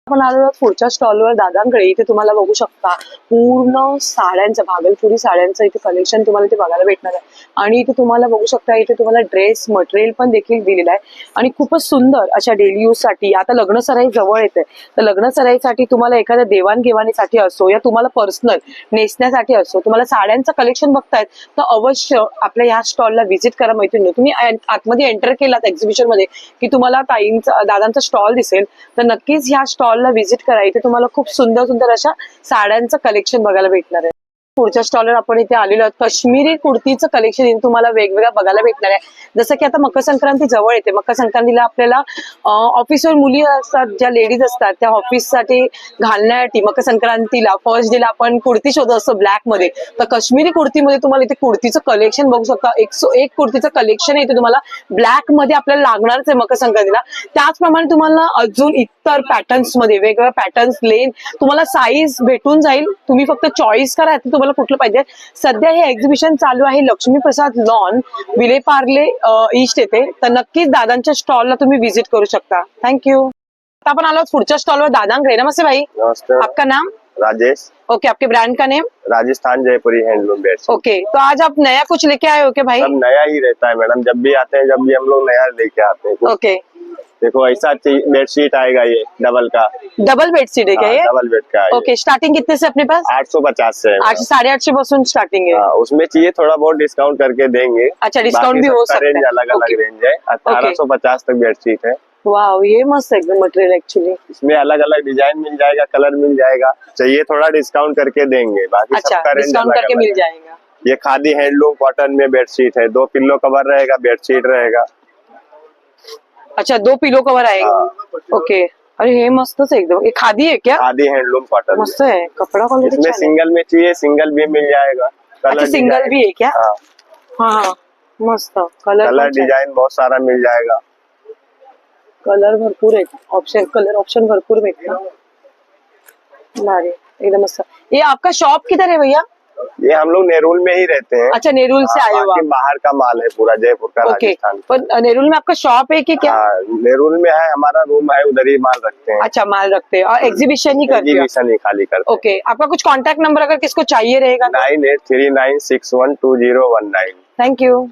आपण आलो पुढच्या स्टॉलवर दादांकडे. इथे तुम्हाला बघू शकता पूर्ण साड्यांचं, भागलपुरी साड्यांचं इथे कलेक्शन तुम्हाला इथे बघायला भेटणार आहे. आणि इथे तुम्हाला बघू शकता, इथे तुम्हाला ड्रेस मटेरियल पण देखील दिलेलं आहे आणि खूपच सुंदर अशा डेली यूज साठी. आता लग्न सराई जवळ येते, तर लग्न सराईसाठी तुम्हाला एखाद्या देवाणघेवाणीसाठी असो या तुम्हाला पर्सनल नेसण्यासाठी असो, तुम्हाला साड्यांचं कलेक्शन बघतायत तर अवश्य आपल्या ह्या स्टॉलला व्हिजिट करा. मैत्रिणी, तुम्ही आतमध्ये एंटर केलात एक्झिबिशन मध्ये की तुम्हाला ताईंचा, दादांचा स्टॉल दिसेल, तर नक्कीच ह्या स्टॉलला व्हिजिट करा. इथे तुम्हाला खूप सुंदर सुंदर अशा साड्यांचं कलेक्शन बघायला भेटणार आहे. पुढच्या स्टॉलवर आपण इथे आलेलो आहोत. काश्मीरी कुर्तीचं कलेक्शन इथे तुम्हाला वेगवेगळं बघायला भेटणार आहे. जसं की आता मकर संक्रांती जवळ येते. मकर संक्रांतीला आपल्याला ऑफिसवर मुली असतात, ज्या लेडीज असतात, त्या ऑफिससाठी घालण्यासाठी मकर संक्रांतीला फर्स्ट डेला आपण कुर्ती शोधत असतो ब्लॅक मध्ये. तर काश्मीरी कुर्तीमध्ये तुम्हाला इथे कुर्तीचं कलेक्शन बघू शकता. 101 कुर्तीचं कलेक्शन इथे तुम्हाला ब्लॅक मध्ये आपल्याला लागणारच आहे मकर संक्रांतीला. त्याचप्रमाणे तुम्हाला अजून इतर पॅटर्न्स मध्ये वेगवेगळ्या पॅटर्न्स, लेन, तुम्हाला साईज भेटून जाईल. तुम्ही फक्त चॉईस करा तुम्हाला कुठलं पाहिजे. सध्या हे एक्झिबिशन चालू आहे लक्ष्मी प्रसाद लॉन, विले पार्ले ईस्ट येथे. तर नक्कीच दादांच्या स्टॉलला तुम्ही व्हिजिट करू शकता. थँक्यू. आता आपण आलो पुढच्या स्टॉलवर दादांकडे. नमस्ते भाई.
नमस्ते.
आपका नाम?
राजेश.
ओके, आपके ब्रांड का नेम?
राजस्थान जयपुरी हैंडलूम बेड्स.
ओके, तो आज आप नया कुछ लेके आए हो क्या भाई?
सब नया ही रहता है मैडम, जब भी आते हैं, जब भी हम लोग नया लेके आते हैं.
ओके,
देखो ऐसा बेडशीट आएगा, ये डबल का.
डबल बेडशीट है क्या ये?
डबल बेड का है.
ओके, स्टार्टिंग कितने से अपने पास?
850 से है.
850 पासून स्टार्टिंग है.
उसमें चाहिए थोड़ा बहुत डिस्काउंट करके देंगे.
अच्छा, डिस्काउंट भी हो सकता है.
अलग अलग रेंज है. 1850 तक बेडशीट है.
वाह, ये मस्त है एकदम मटेरियल एक्चुअली.
इसमें अलग अलग डिजाइन मिल जाएगा, कलर मिल जाएगा. चाहिए थोड़ा डिस्काउंट करके देंगे, बाकी
अच्छा,
सबका रेंज
डिस्काउंट करके मिल जाएगा.
ये खादी हैंडलूम कॉटन में बेडशीट है. 2 पिल्लो कवर रहेगा, बेडशीट रहेगा.
अच्छा, 2 पिलो कवर आएगा. ओके, अरे हे मस्तच है एकदम. ये खादी है क्या?
खादी हैंडलूम कॉटन
मस्त है कपड़ा क्वालिटी.
इसमें सिंगल में चाहिए, सिंगल भी मिल जाएगा.
अच्छा, सिंगल भी है क्या? हाँ, मस्त.
कलर डिजाइन बहुत सारा मिल जाएगा.
कलर भरपूर है, कलर ऑप्शन भरपूर भेटतात. भारी, एकदम मस्त. ये आपका शॉप किधर है भैया?
ये हम लोग नेरुल में ही रहते हैं.
अच्छा, नेरुल से आए हो आप?
बाहर का माल है पूरा जयपुर का.
ओके,
राजस्थान.
पर नेरुल में आपका शॉप है कि क्या?
नेरुल में है, हमारा रूम है, उधर ही माल रखते हैं.
अच्छा, माल रखते हैं और एग्जीबिशन ही करते हैं?
एग्जीबिशन ही खाली करते हैं.
ओके, आपका कुछ कांटेक्ट नंबर अगर किसको चाहिए रहेगा?
9839612019.
Thank you.